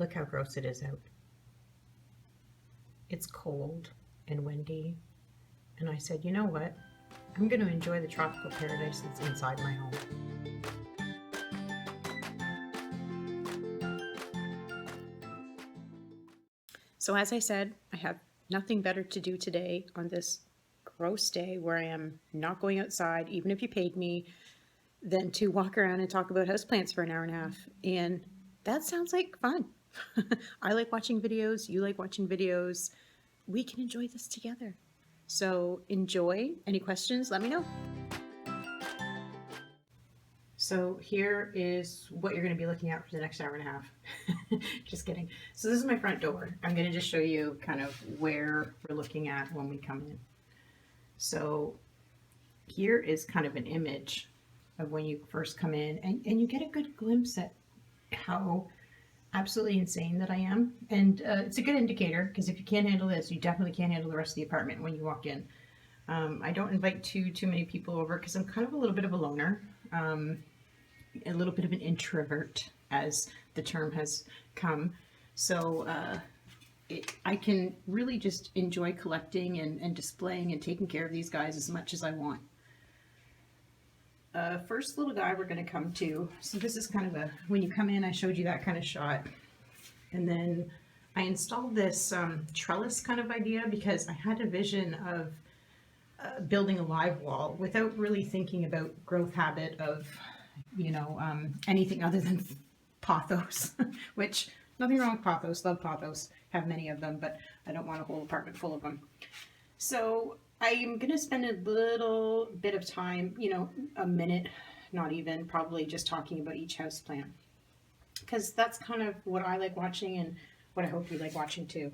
Look how gross it is out. It's cold and windy, and I said, you know what? I'm going to enjoy the tropical paradise that's inside my home. So as I said, I have nothing better to do today on this gross day where I am not going outside, even if you paid me, than to walk around and talk about houseplants for an hour and a half. And that sounds like fun. I like watching videos. You like watching videos. We can enjoy this together. So enjoy. Any questions, let me know. So here is what you're going to be looking at for the next hour and a half. Just kidding. So this is my front door. I'm going to just show you kind of where we're looking at when we come in. So here is kind of an image of when you first come in, and you get a good glimpse at how absolutely insane that I am. And it's a good indicator, because if you can't handle this, you definitely can't handle the rest of the apartment when you walk in. I don't invite too many people over because I'm kind of a little bit of a loner, a little bit of an introvert, as the term has come. So I can really just enjoy collecting and displaying and taking care of these guys as much as I want. First little guy we're going to come to. So this is kind of when you come in, I showed you that kind of shot. And then I installed this trellis kind of idea because I had a vision of building a live wall without really thinking about growth habit of, you know, anything other than pothos, which nothing wrong with pothos, love pothos, have many of them, but I don't want a whole apartment full of them. So I'm going to spend a little bit of time, you know, a minute, not even, probably just talking about each house plant, because that's kind of what I like watching and what I hope you like watching too.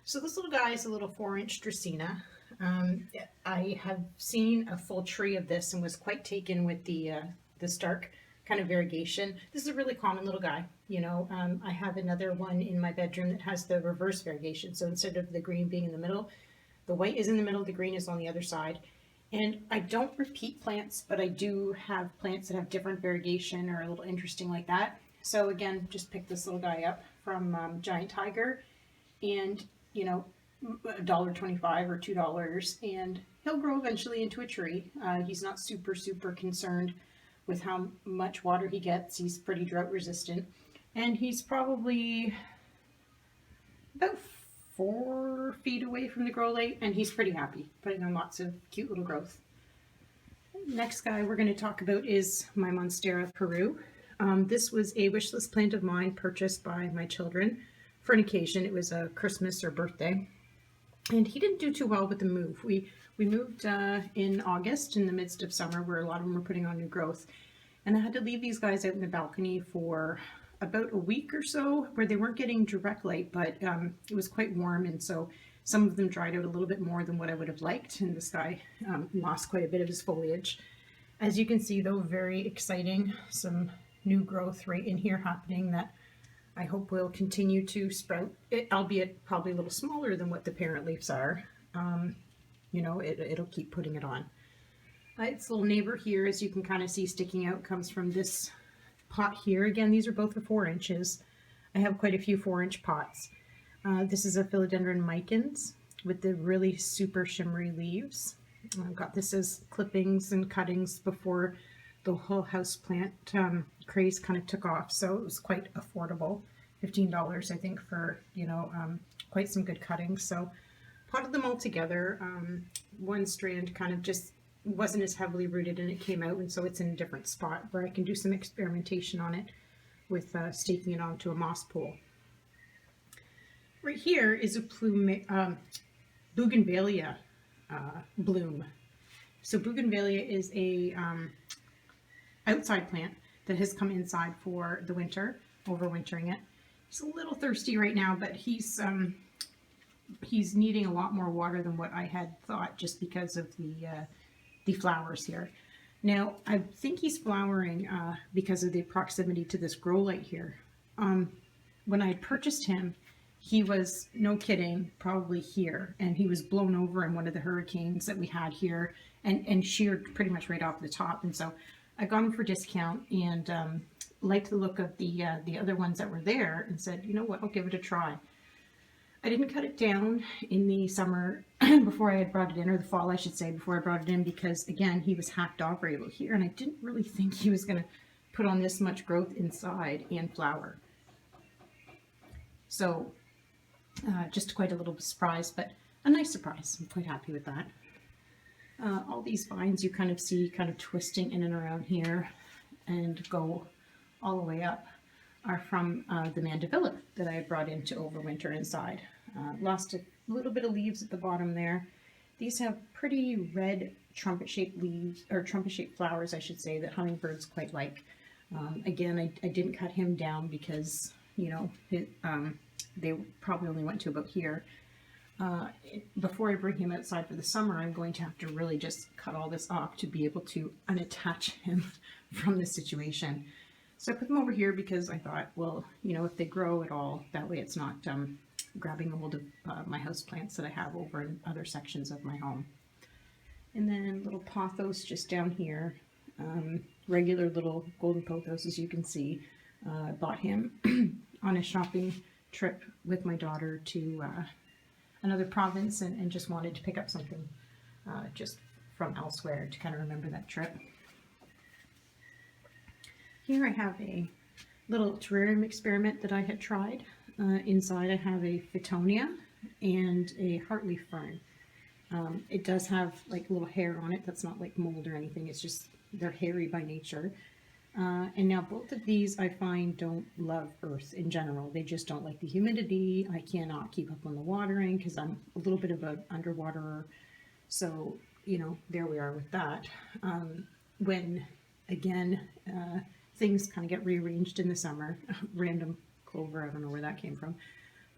So this little guy is a little 4-inch Dracaena. I have seen a full tree of this and was quite taken with the stark kind of variegation. This is a really common little guy, you know. I have another one in my bedroom that has the reverse variegation. So instead of the green being in the middle, the white is in the middle, the green is on the other side. And I don't repeat plants, but I do have plants that have different variegation or a little interesting like that. So again, just pick this little guy up from Giant Tiger, and you know, $1.25 or $2, and he'll grow eventually into a tree. He's not super concerned with how much water he gets. He's pretty drought resistant, and he's probably about 4 feet away from the grow light, and he's pretty happy, putting on lots of cute little growth. Next guy we're going to talk about is my Monstera Peru. This was a wish list plant of mine purchased by my children for an occasion. It was a Christmas or birthday, and he didn't do too well with the move. We moved in August, in the midst of summer, where a lot of them were putting on new growth, and I had to leave these guys out in the balcony for about a week or so, where they weren't getting direct light, but it was quite warm, and so some of them dried out a little bit more than what I would have liked, and this guy lost quite a bit of his foliage. As you can see, though, very exciting. Some new growth right in here happening that I hope will continue to sprout, albeit probably a little smaller than what the parent leaves are. You know, it'll keep putting it on. Its little neighbor here, as you can kind of see sticking out, comes from this pot here. Again, these are both the 4 inches. I have quite a few 4-inch pots. This is a Philodendron Micans with the really super shimmery leaves. I've got this as clippings and cuttings before the whole house plant craze kind of took off, so it was quite affordable. $15, I think, for, you know, quite some good cuttings. So potted them all together. One strand kind of just wasn't as heavily rooted, and it came out, and so it's in a different spot where I can do some experimentation on it with staking it onto a moss pool. Right here is a Plum Bougainvillea bloom. So Bougainvillea is a outside plant that has come inside for the winter, overwintering it. He's a little thirsty right now, but he's needing a lot more water than what I had thought, just because of the flowers here. Now, I think he's flowering because of the proximity to this grow light here. When I purchased him, he was, no kidding, probably here, and he was blown over in one of the hurricanes that we had here and sheared pretty much right off the top. And so I got him for discount, and liked the look of the other ones that were there and said, you know what, I'll give it a try. I didn't cut it down in the summer before I had brought it in, or the fall I should say, before I brought it in, because again, he was hacked off right about here, and I didn't really think he was going to put on this much growth inside and flower. So just quite a little surprise, but a nice surprise. I'm quite happy with that. All these vines you kind of see kind of twisting in and around here and go all the way up are from the Mandevilla that I had brought in to overwinter inside. Lost a little bit of leaves at the bottom there. These have pretty red trumpet-shaped leaves, or trumpet-shaped flowers, I should say, that hummingbirds quite like. Again, I didn't cut him down because, you know, they probably only went to about here. Before I bring him outside for the summer, I'm going to have to really just cut all this off to be able to unattach him from the situation. So I put them over here because I thought, well, you know, if they grow at all, that way it's not grabbing a hold of my house plants that I have over in other sections of my home. And then little pothos just down here, regular little golden pothos, as you can see. I bought him on a shopping trip with my daughter to another province and just wanted to pick up something just from elsewhere to kind of remember that trip. Here I have a little terrarium experiment that I had tried. Inside I have a Photonia and a heartleaf fern. It does have like little hair on it. That's not like mold or anything. It's just they're hairy by nature. And now both of these I find don't love earth in general. They just don't like the humidity. I cannot keep up on the watering because I'm a little bit of an underwaterer. So, you know, there we are with that. When, again, things kind of get rearranged in the summer, random clover, I don't know where that came from.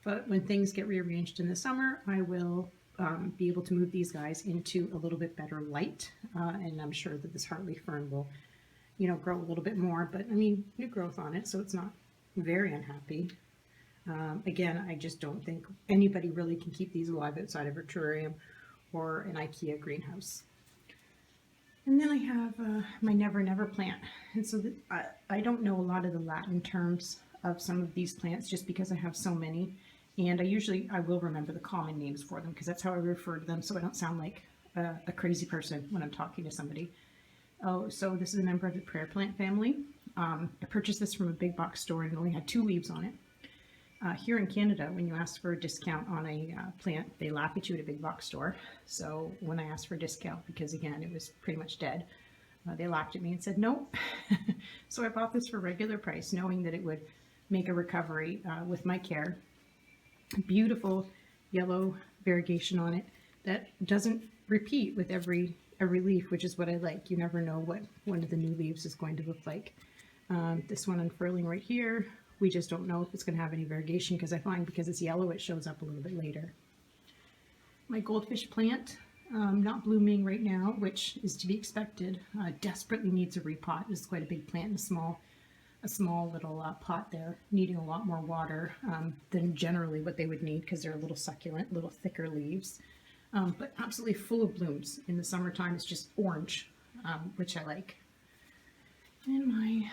But when things get rearranged in the summer, I will be able to move these guys into a little bit better light. And I'm sure that this heartleaf fern will, you know, grow a little bit more, but I mean, new growth on it, so it's not very unhappy. Again, I just don't think anybody really can keep these alive outside of a terrarium or an IKEA greenhouse. And then I have my Never Never plant. And so I don't know a lot of the Latin terms of some of these plants just because I have so many. And I will remember the common names for them because that's how I refer to them, so I don't sound like a crazy person when I'm talking to somebody. Oh, so this is a member of the prayer plant family. I purchased this from a big box store and it only had 2 leaves on it. Here in Canada, when you ask for a discount on a plant, they laugh at you at a big box store. So when I asked for a discount, because again, it was pretty much dead, they laughed at me and said, no. So I bought this for regular price, knowing that it would make a recovery with my care. Beautiful yellow variegation on it that doesn't repeat with every leaf, which is what I like. You never know what one of the new leaves is going to look like. This one unfurling right here, we just don't know if it's going to have any variegation because I find because it's yellow it shows up a little bit later. My goldfish plant, not blooming right now, which is to be expected, desperately needs a repot. This is quite a big plant in a small little pot there, needing a lot more water than generally what they would need because they're a little succulent, little thicker leaves. But absolutely full of blooms. In the summertime, it's just orange, which I like. And my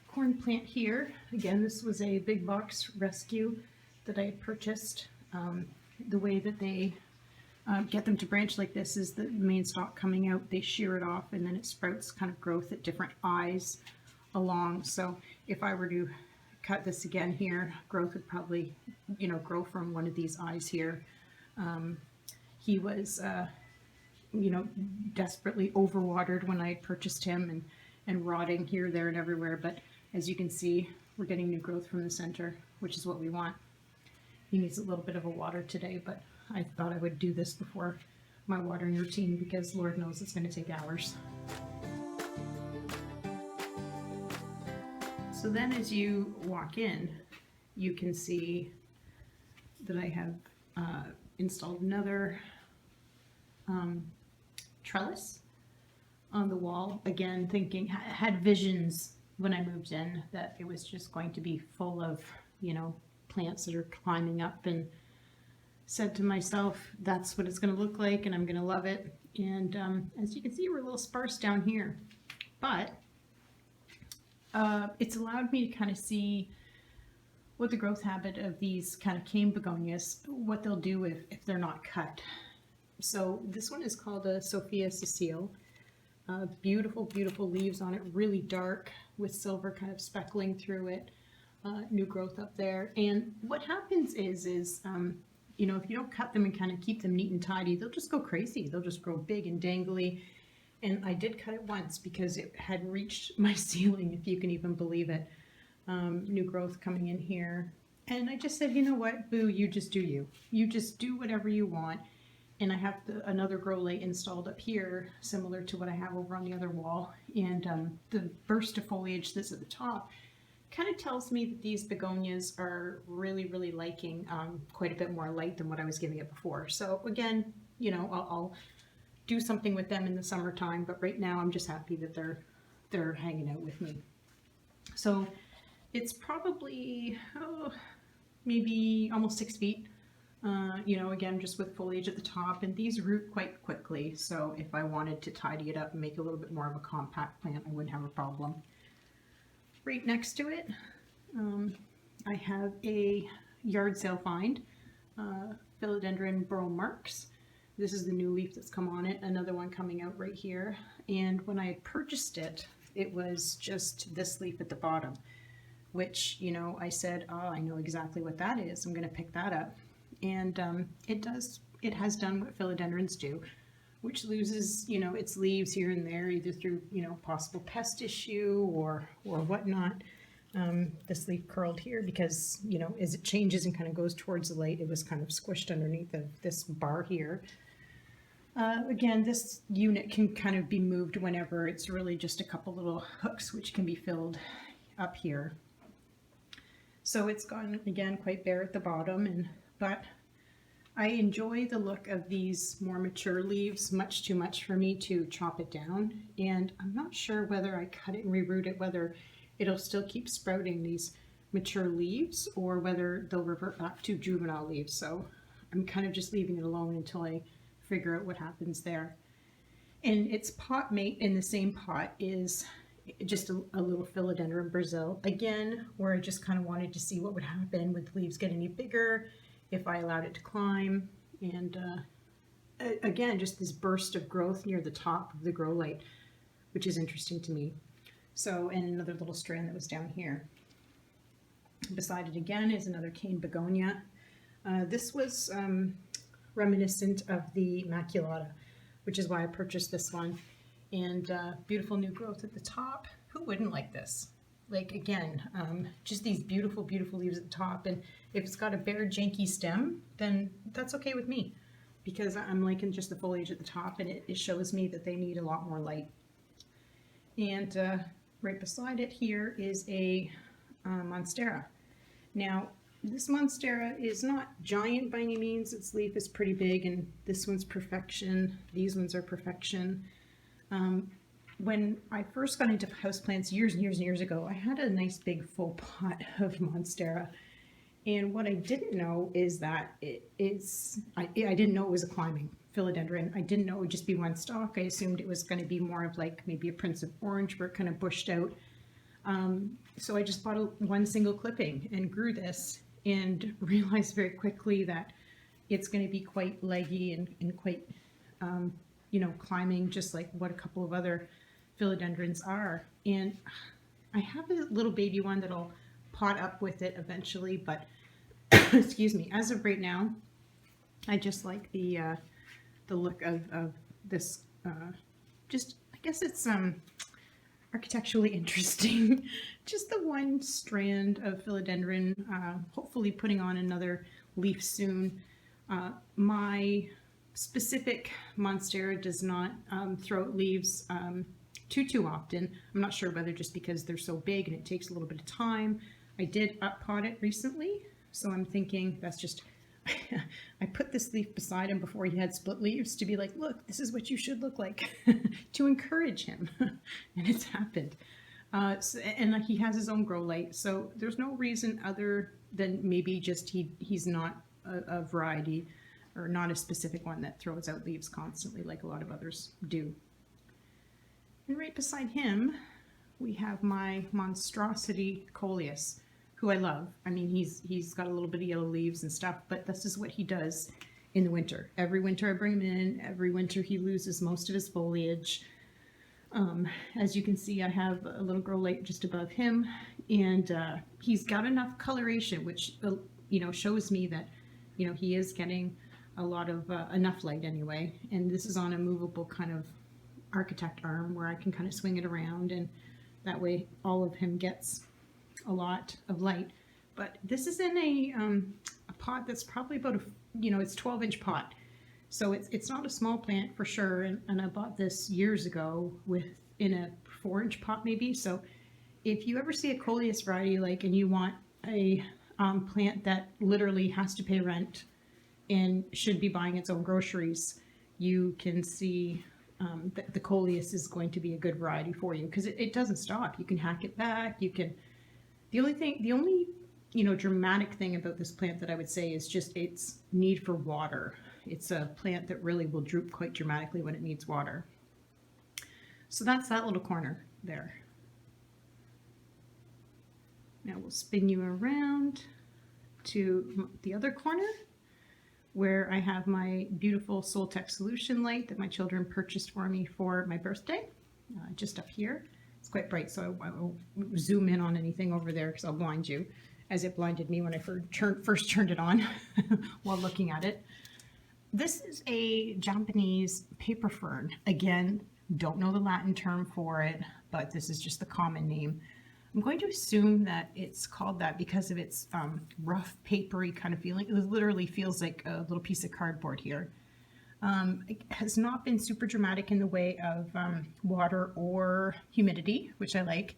corn plant here, again, this was a big box rescue that I had purchased. The way that they get them to branch like this is the main stalk coming out, they shear it off, and then it sprouts kind of growth at different eyes along. So if I were to cut this again here, growth would probably, you know, grow from one of these eyes here. He was, you know, desperately overwatered when I had purchased him and rotting here, there, and everywhere. But as you can see, we're getting new growth from the center, which is what we want. He needs a little bit of a water today, but I thought I would do this before my watering routine because Lord knows it's going to take hours. So then as you walk in, you can see that I have installed another trellis on the wall. Again, thinking, had visions when I moved in that it was just going to be full of, you know, plants that are climbing up, and said to myself, that's what it's going to look like and I'm going to love it. And as you can see, we're a little sparse down here, but It's allowed me to kind of see what the growth habit of these kind of cane begonias, what they'll do if they're not cut. So this one is called a Sophia Cecile. Beautiful, beautiful leaves on it, really dark with silver kind of speckling through it. New growth up there. And what happens is you know, if you don't cut them and kind of keep them neat and tidy, they'll just go crazy. They'll just grow big and dangly. And I did cut it once because it had reached my ceiling, if you can even believe it. New growth coming in here. And I just said, you know what, Boo, you just do you. You just do whatever you want. And I have another grow light installed up here, similar to what I have over on the other wall. And the burst of foliage that's at the top kind of tells me that these begonias are really, really liking quite a bit more light than what I was giving it before. So again, you know, I'll do something with them in the summertime, but right now I'm just happy that they're hanging out with me. So it's probably maybe almost 6 feet. You know, again, just with foliage at the top, and these root quite quickly. So if I wanted to tidy it up and make it a little bit more of a compact plant, I wouldn't have a problem. Right next to it, I have a yard sale find, Philodendron Marks. This is the new leaf that's come on it, another one coming out right here. And when I had purchased it, it was just this leaf at the bottom, which, you know, I said, oh, I know exactly what that is. I'm going to pick that up. And it has done what philodendrons do, which loses, you know, its leaves here and there, either through, you know, possible pest issue or whatnot. This leaf curled here because, you know, as it changes and kind of goes towards the light, it was kind of squished underneath this bar here. Again, this unit can kind of be moved whenever. It's really just a couple little hooks which can be filled up here. So it's gone, again, quite bare at the bottom, but I enjoy the look of these more mature leaves, much too much for me to chop it down. And I'm not sure whether I cut it and reroot it, whether it'll still keep sprouting these mature leaves or whether they'll revert back to juvenile leaves. So I'm kind of just leaving it alone until I figure out what happens there. And its pot mate in the same pot is just a little Philodendron Brazil. Again, where I just kind of wanted to see what would happen with the leaves get any bigger, if I allowed it to climb. And again, just this burst of growth near the top of the grow light, which is interesting to me. So, and another little strand that was down here. Beside it again is another cane begonia. This was reminiscent of the maculata, which is why I purchased this one. And beautiful new growth at the top. Who wouldn't like this? Like, again, just these beautiful, beautiful leaves at the top. And if it's got a bare, janky stem, then that's okay with me, because I'm liking just the foliage at the top, and it shows me that they need a lot more light. And right beside it here is a Monstera. Now, this Monstera is not giant by any means. Its leaf is pretty big, and this one's perfection. These ones are perfection. When I first got into houseplants years and years and years ago, I had a nice big full pot of Monstera. And what I didn't know is that I didn't know it was a climbing philodendron. I didn't know it would just be one stalk. I assumed it was going to be more of like maybe a Prince of Orange where it kind of bushed out. So I just bought one single clipping and grew this, and realized very quickly that it's going to be quite leggy and quite, you know, climbing, just like what a couple of other philodendrons are. And I have a little baby one that'll pot up with it eventually, but excuse me, as of right now, I just like the look of this, just, I guess it's architecturally interesting. Just the one strand of philodendron, hopefully putting on another leaf soon. My specific Monstera does not throw out leaves too often. I'm not sure whether just because they're so big and it takes a little bit of time. I did up pot it recently, so I'm thinking that's just, I put this leaf beside him before he had split leaves to be like, look, this is what you should look like, to encourage him. And it's happened. And he has his own grow light, so there's no reason other than maybe just he's not a variety, or not a specific one that throws out leaves constantly like a lot of others do. And right beside him, we have my monstrosity Coleus, who I love. I mean, he's got a little bit of yellow leaves and stuff, but this is what he does in the winter. Every winter I bring him in. Every winter he loses most of his foliage. As you can see, I have a little grow light just above him, and he's got enough coloration, which shows me that he is getting a lot of enough light anyway. And this is on a movable kind of architect arm where I can kind of swing it around, and that way all of him gets a lot of light. But this is in a pot that's probably about it's 12-inch pot. So it's not a small plant for sure, and I bought this years ago in a 4-inch pot maybe. So if you ever see a Coleus variety and you want a plant that literally has to pay rent and should be buying its own groceries, you can see that the Coleus is going to be a good variety for you, because it doesn't stop. You can hack it back. You can. The only dramatic thing about this plant that I would say is just its need for water. It's a plant that really will droop quite dramatically when it needs water. So that's that little corner there. Now we'll spin you around to the other corner where I have my beautiful Soltech solution light that my children purchased for me for my birthday, just up here. It's quite bright, so I won't zoom in on anything over there because I'll blind you, as it blinded me when I first turned it on while looking at it. This is a Japanese paper fern. Again, don't know the Latin term for it, but this is just the common name. I'm going to assume that it's called that because of its rough, papery kind of feeling. It literally feels like a little piece of cardboard here. It has not been super dramatic in the way of water or humidity, which I like.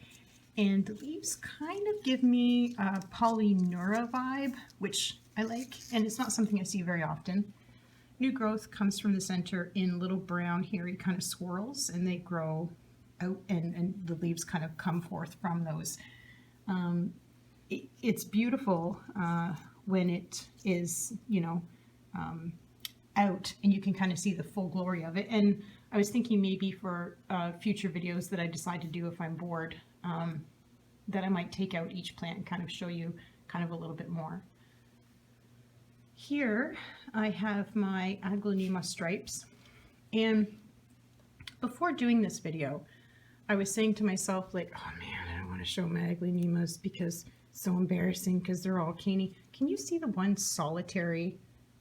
And the leaves kind of give me a Polynura vibe, which I like, and it's not something I see very often. New growth comes from the center in little brown hairy kind of swirls, and they grow out, and the leaves kind of come forth from those. It's beautiful when it is, out, and you can kind of see the full glory of it. And I was thinking maybe for future videos that I decide to do if I'm bored, that I might take out each plant and kind of show you kind of a little bit more. Here I have my Aglanima Stripes, and before doing this video I was saying to myself, oh man, I don't want to show my Aglanimas because it's so embarrassing because they're all caney. Can you see the one solitary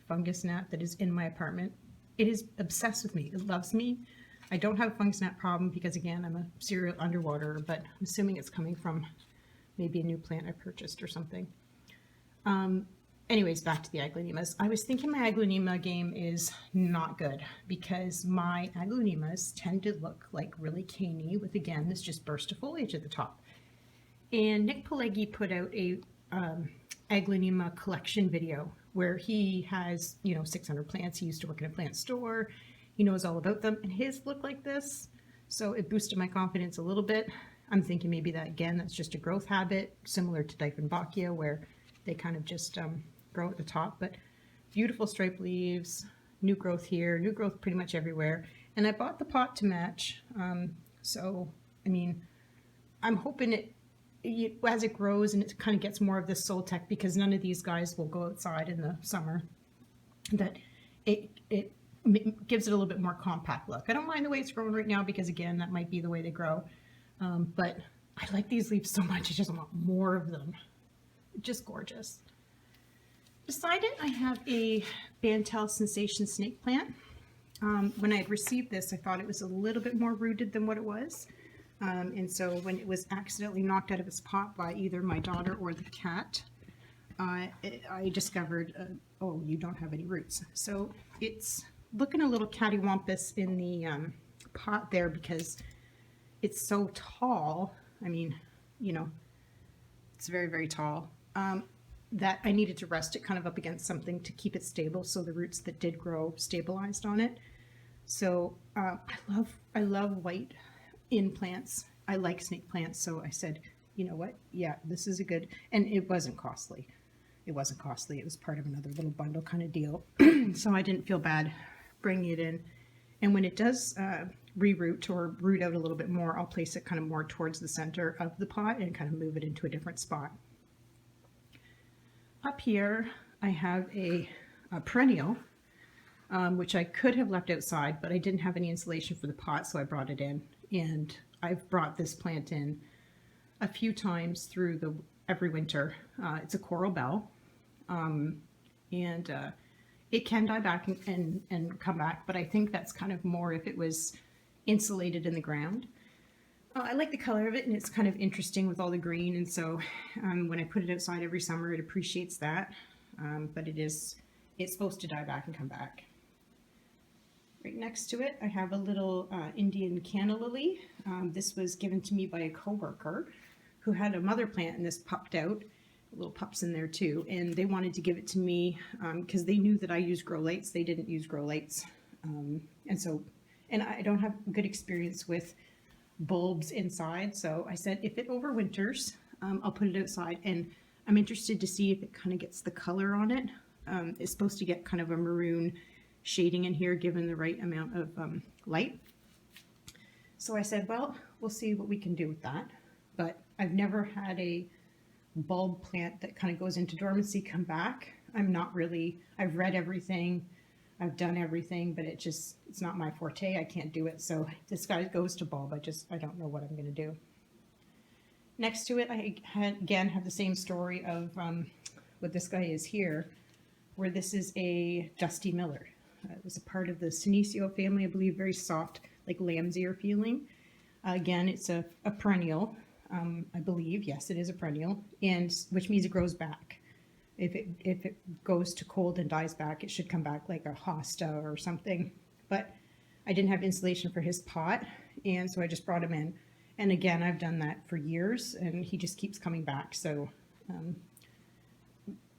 fungus gnat that is in my apartment? It is obsessed with me. It loves me. I don't have a fungus gnat problem because, again, I'm a serial underwaterer, but I'm assuming it's coming from maybe a new plant I purchased or something. Anyways, back to the Aglanimas. I was thinking my Aglanima game is not good because my Aglanimas tend to look like really caney with, again, this just burst of foliage at the top. And Nick Pileggi put out a Aglanima collection video where he has, 600 plants. He used to work in a plant store. He knows all about them, and his look like this. So it boosted my confidence a little bit. I'm thinking maybe that, again, that's just a growth habit, similar to Dieffenbachia, where they kind of just grow at the top. But beautiful striped leaves, new growth here, new growth pretty much everywhere. And I bought the pot to match. So, I mean, I'm hoping as it grows and it kind of gets more of this Soltech, because none of these guys will go outside in the summer, that it gives it a little bit more compact look. I don't mind the way it's growing right now because, again, that might be the way they grow. But I like these leaves so much, I just want more of them. Just gorgeous. Beside it, I have a Bantell Sensation snake plant. When I had received this, I thought it was a little bit more rooted than what it was. And so when it was accidentally knocked out of its pot by either my daughter or the cat, I discovered, oh, you don't have any roots. So it's looking a little cattywampus in the pot there because it's so tall. I mean, it's very, very tall. That I needed to rest it kind of up against something to keep it stable, so the roots that did grow stabilized on it. So I love white in plants. I like snake plants, so I said, you know what? Yeah, this is a good, and it wasn't costly. It wasn't costly. It was part of another little bundle kind of deal. So I didn't feel bad bringing it in. And when it does reroot or root out a little bit more, I'll place it kind of more towards the center of the pot and kind of move it into a different spot. Up here, I have a perennial, which I could have left outside, but I didn't have any insulation for the pot, so I brought it in. And I've brought this plant in a few times through every winter. It's a coral bell, and it can die back and come back, but I think that's kind of more if it was insulated in the ground. I like the color of it, and it's kind of interesting with all the green, and so when I put it outside every summer, it appreciates that, but it's supposed to die back and come back. Right next to it, I have a little Indian canna lily. This was given to me by a coworker who had a mother plant, and this popped out. Little pups in there too, and they wanted to give it to me because they knew that I use grow lights. They didn't use grow lights, and I don't have good experience with bulbs inside, so I said if it overwinters, I'll put it outside, and I'm interested to see if it kind of gets the color on it. It's supposed to get kind of a maroon shading in here given the right amount of light. So I said, well, we'll see what we can do with that, but I've never had a bulb plant that kind of goes into dormancy come back. I've read everything, I've done everything, but it's not my forte. I can't do it. So this guy goes to bulb. I don't know what I'm going to do. Next to it, I again have the same story of what this guy is here, where this is a Dusty Miller. It was a part of the Senecio family, I believe, very soft, like lamb's ear feeling. Again, it's a perennial. I believe, yes, it is a perennial, and which means it grows back. If it goes to cold and dies back, it should come back like a hosta or something. But I didn't have insulation for his pot, and so I just brought him in. And again, I've done that for years, and he just keeps coming back. So,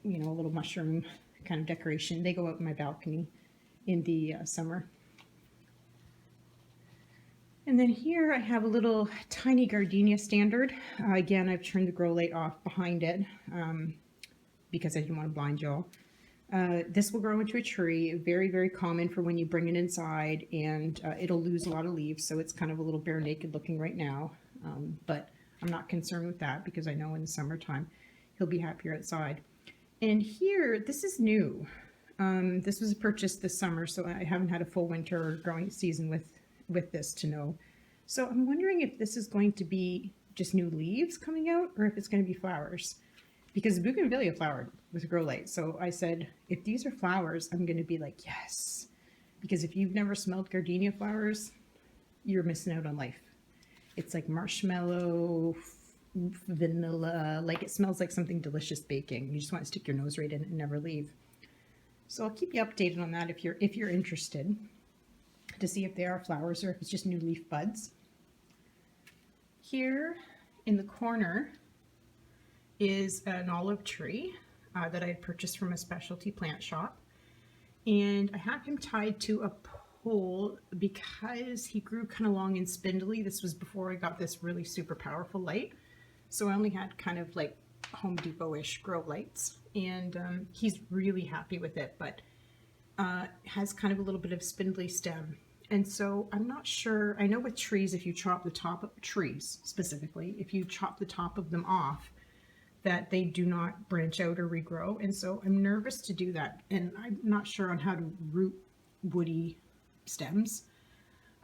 you know, a little mushroom kind of decoration. They go out in my balcony in the summer. And then here I have a little tiny gardenia standard. Again, I've turned the grow light off behind it because I didn't want to blind y'all. This will grow into a tree, very, very common for when you bring it inside, and it'll lose a lot of leaves, so it's kind of a little bare naked looking right now. But I'm not concerned with that because I know in the summertime he'll be happier outside. And here, this is new. This was purchased this summer, so I haven't had a full winter growing season with this to know. So I'm wondering if this is going to be just new leaves coming out or if it's going to be flowers, because Bougainvillea flowered with a grow light. So I said, if these are flowers, I'm going to be like, yes, because if you've never smelled gardenia flowers, you're missing out on life. It's like marshmallow, vanilla, like it smells like something delicious baking. You just want to stick your nose right in it and never leave. So I'll keep you updated on that if you're interested, to see if they are flowers or if it's just new leaf buds. Here in the corner is an olive tree that I had purchased from a specialty plant shop, and I have him tied to a pole because he grew kind of long and spindly. This was before I got this really super powerful light, so I only had kind of like Home Depot-ish grow lights, and he's really happy with it, but has kind of a little bit of spindly stem. And so I'm not sure, I know with trees, if you chop the top of trees specifically, if you chop the top of them off, that they do not branch out or regrow. And so I'm nervous to do that. And I'm not sure on how to root woody stems.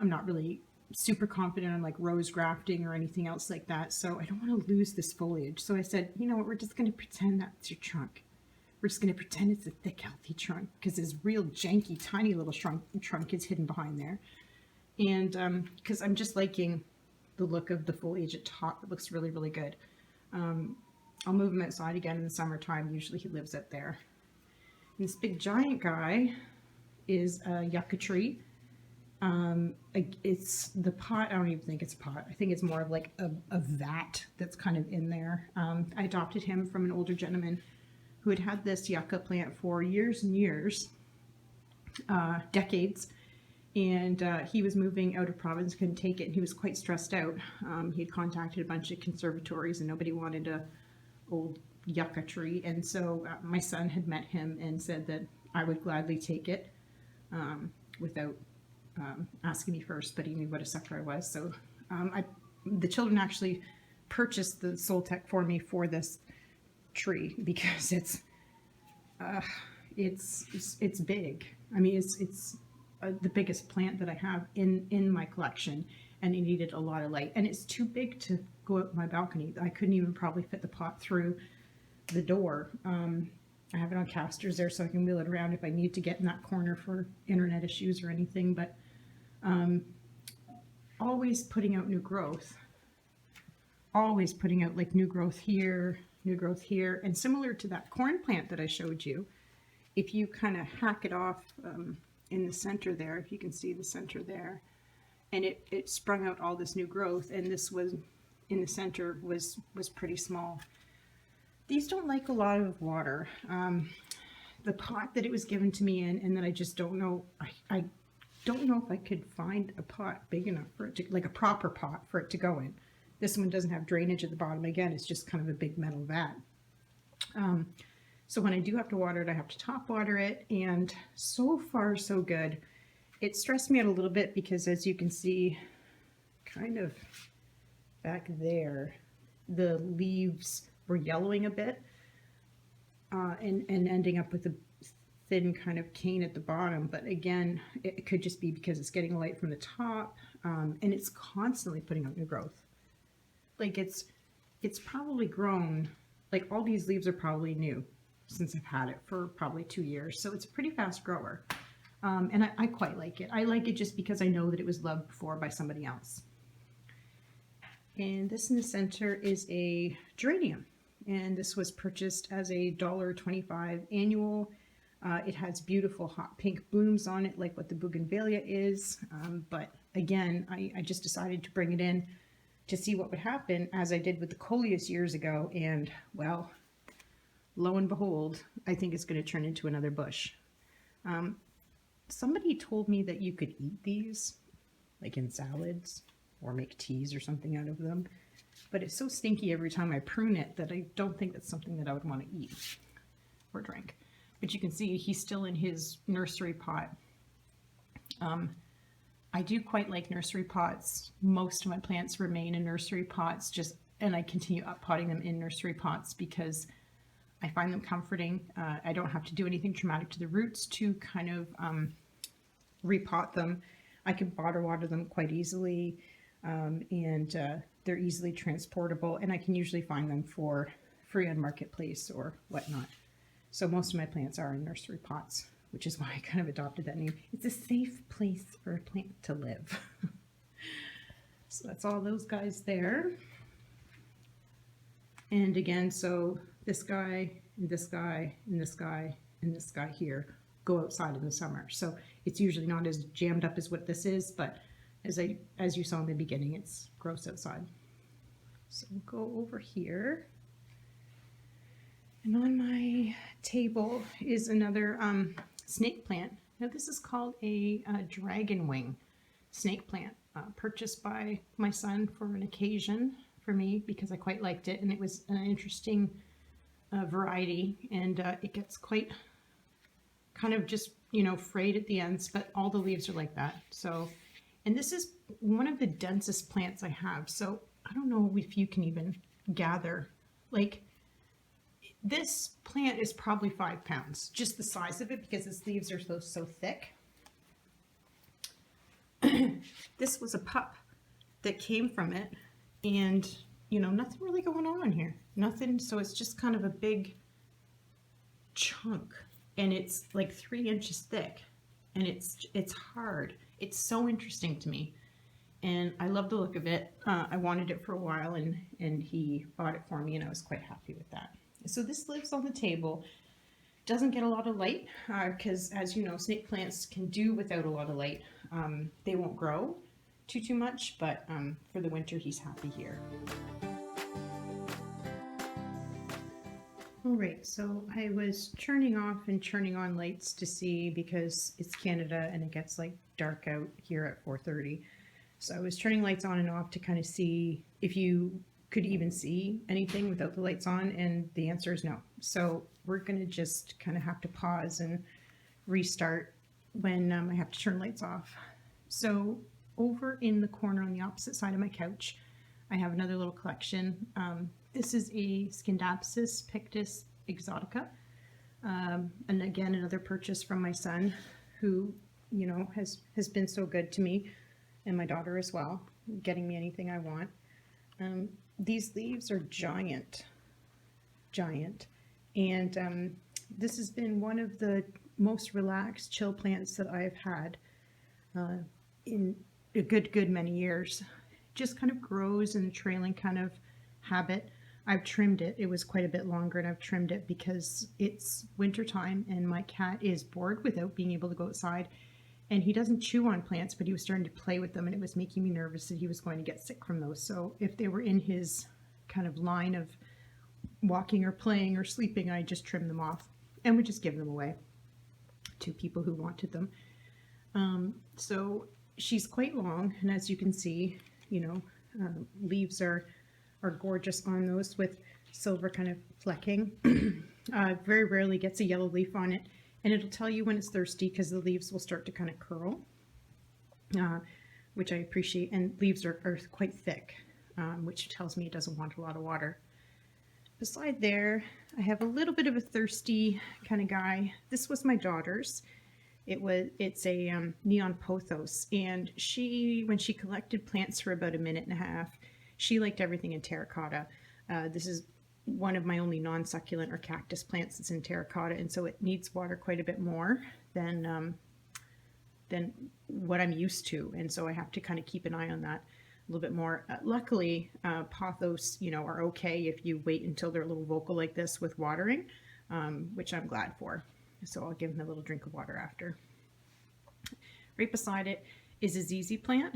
I'm not really super confident on like rose grafting or anything else like that. So I don't want to lose this foliage. So I said, you know what, we're just going to pretend that's your trunk. We're just going to pretend it's a thick, healthy trunk, because his real janky, tiny little trunk is hidden behind there. And because I'm just liking the look of the foliage at top. It looks really, really good. I'll move him outside again in the summertime. Usually he lives up there. And this big giant guy is a Yucca Tree. It's the pot. I don't even think it's a pot. I think it's more of like a vat that's kind of in there. I adopted him from an older gentleman who had this yucca plant for years and years, decades, and he was moving out of province, couldn't take it, and he was quite stressed out. He had contacted a bunch of conservatories and nobody wanted a old yucca tree, and so my son had met him and said that I would gladly take it without asking me first, but he knew what a sucker I was. So the children actually purchased the Soltec for me for this tree because it's big. I mean, it's the biggest plant that I have in my collection, and it needed a lot of light. And it's too big to go out my balcony. I couldn't even probably fit the pot through the door. I have it on casters there so I can wheel it around if I need to get in that corner for internet issues or anything, but always putting out new growth. Always putting out like new growth here, and similar to that corn plant that I showed you, if you kind of hack it off in the center there, if you can see the center there, and it sprung out all this new growth, and this was in the center was pretty small. These don't like a lot of water. The pot that it was given to me in, and then I just don't know, I don't know if I could find a pot big enough for it to, like a proper pot for it to go in. This one doesn't have drainage at the bottom. Again, it's just kind of a big metal vat. So when I do have to water it, I have to top water it, and so far so good. It stressed me out a little bit because, as you can see, kind of back there, the leaves were yellowing a bit and ending up with a thin kind of cane at the bottom. But again, it could just be because it's getting light from the top, and it's constantly putting out new growth. Like it's probably grown, like all these leaves are probably new since I've had it for probably 2 years. So it's a pretty fast grower. And I quite like it. I like it just because I know that it was loved before by somebody else. And this in the center is a geranium. And this was purchased as a $1.25 annual. It has beautiful hot pink blooms on it, like what the Bougainvillea is. But again, I just decided to bring it in to see what would happen, as I did with the Coleus years ago. And well, lo and behold, I think it's going to turn into another bush. Somebody told me that you could eat these, like in salads, or make teas or something out of them. But it's so stinky every time I prune it that I don't think that's something that I would want to eat or drink. But you can see he's still in his nursery pot. I do quite like nursery pots. Most of my plants remain in nursery pots, and I continue up potting them in nursery pots because I find them comforting. I don't have to do anything traumatic to the roots to kind of repot them. I can bottle water them quite easily, and they're easily transportable, and I can usually find them for free on Marketplace or whatnot. So most of my plants are in nursery pots, which is why I kind of adopted that name. It's a safe place for a plant to live. So that's all those guys there. And again, so this guy, and this guy, and this guy, and this guy here go outside in the summer. So it's usually not as jammed up as what this is, but as you saw in the beginning, it's gross outside. So we'll go over here. And on my table is another snake plant. Now this is called a dragon wing snake plant, purchased by my son for an occasion for me because I quite liked it, and it was an interesting variety, and it gets quite kind of just, you know, frayed at the ends, but all the leaves are like that. So, and this is one of the densest plants I have, so I don't know if you can even gather, like, this plant is probably 5 pounds, just the size of it, because its leaves are so thick. This was a pup that came from it, and you know, nothing really going on here, nothing. So it's just kind of a big chunk, and it's like 3 inches thick, and it's hard. It's so interesting to me, and I love the look of it. I wanted it for a while, and he bought it for me, and I was quite happy with that. So this lives on the table, doesn't get a lot of light, because as you know, snake plants can do without a lot of light. They won't grow too much, but for the winter he's happy here. Alright, so I was turning off and turning on lights to see, because it's Canada and it gets like dark out here at 4:30. So I was turning lights on and off to kind of see if you could even see anything without the lights on, and the answer is no. So we're going to just kind of have to pause and restart when I have to turn lights off. So over in the corner on the opposite side of my couch, I have another little collection. This is a Scindapsus pictus exotica. And again, another purchase from my son, who, you know, has been so good to me, and my daughter as well, getting me anything I want. These leaves are giant. And this has been one of the most relaxed, chill plants that I've had in a good many years. Just kind of grows in a trailing kind of habit. I've trimmed it. It was quite a bit longer, and I've trimmed it because it's winter time and my cat is bored without being able to go outside. And he doesn't chew on plants, but he was starting to play with them, and it was making me nervous that he was going to get sick from those. So if they were in his kind of line of walking or playing or sleeping, I just trimmed them off and would just give them away to people who wanted them. So she's quite long, and as you can see, you know, leaves are gorgeous on those with silver kind of flecking. Very rarely gets a yellow leaf on it, and it'll tell you when it's thirsty because the leaves will start to kind of curl, which I appreciate. And leaves are quite thick, which tells me it doesn't want a lot of water. Beside there, I have a little bit of a thirsty kind of guy. This was my daughter's. It's a neon pothos, and when she collected plants for about a minute and a half, she liked everything in terracotta. This is one of my only non-succulent or cactus plants that's in terracotta, and so it needs water quite a bit more than what I'm used to, and so I have to kind of keep an eye on that a little bit more. Luckily, pothos, you know, are okay if you wait until they're a little vocal like this with watering, which I'm glad for. So I'll give them a little drink of water after. Right beside it is a ZZ plant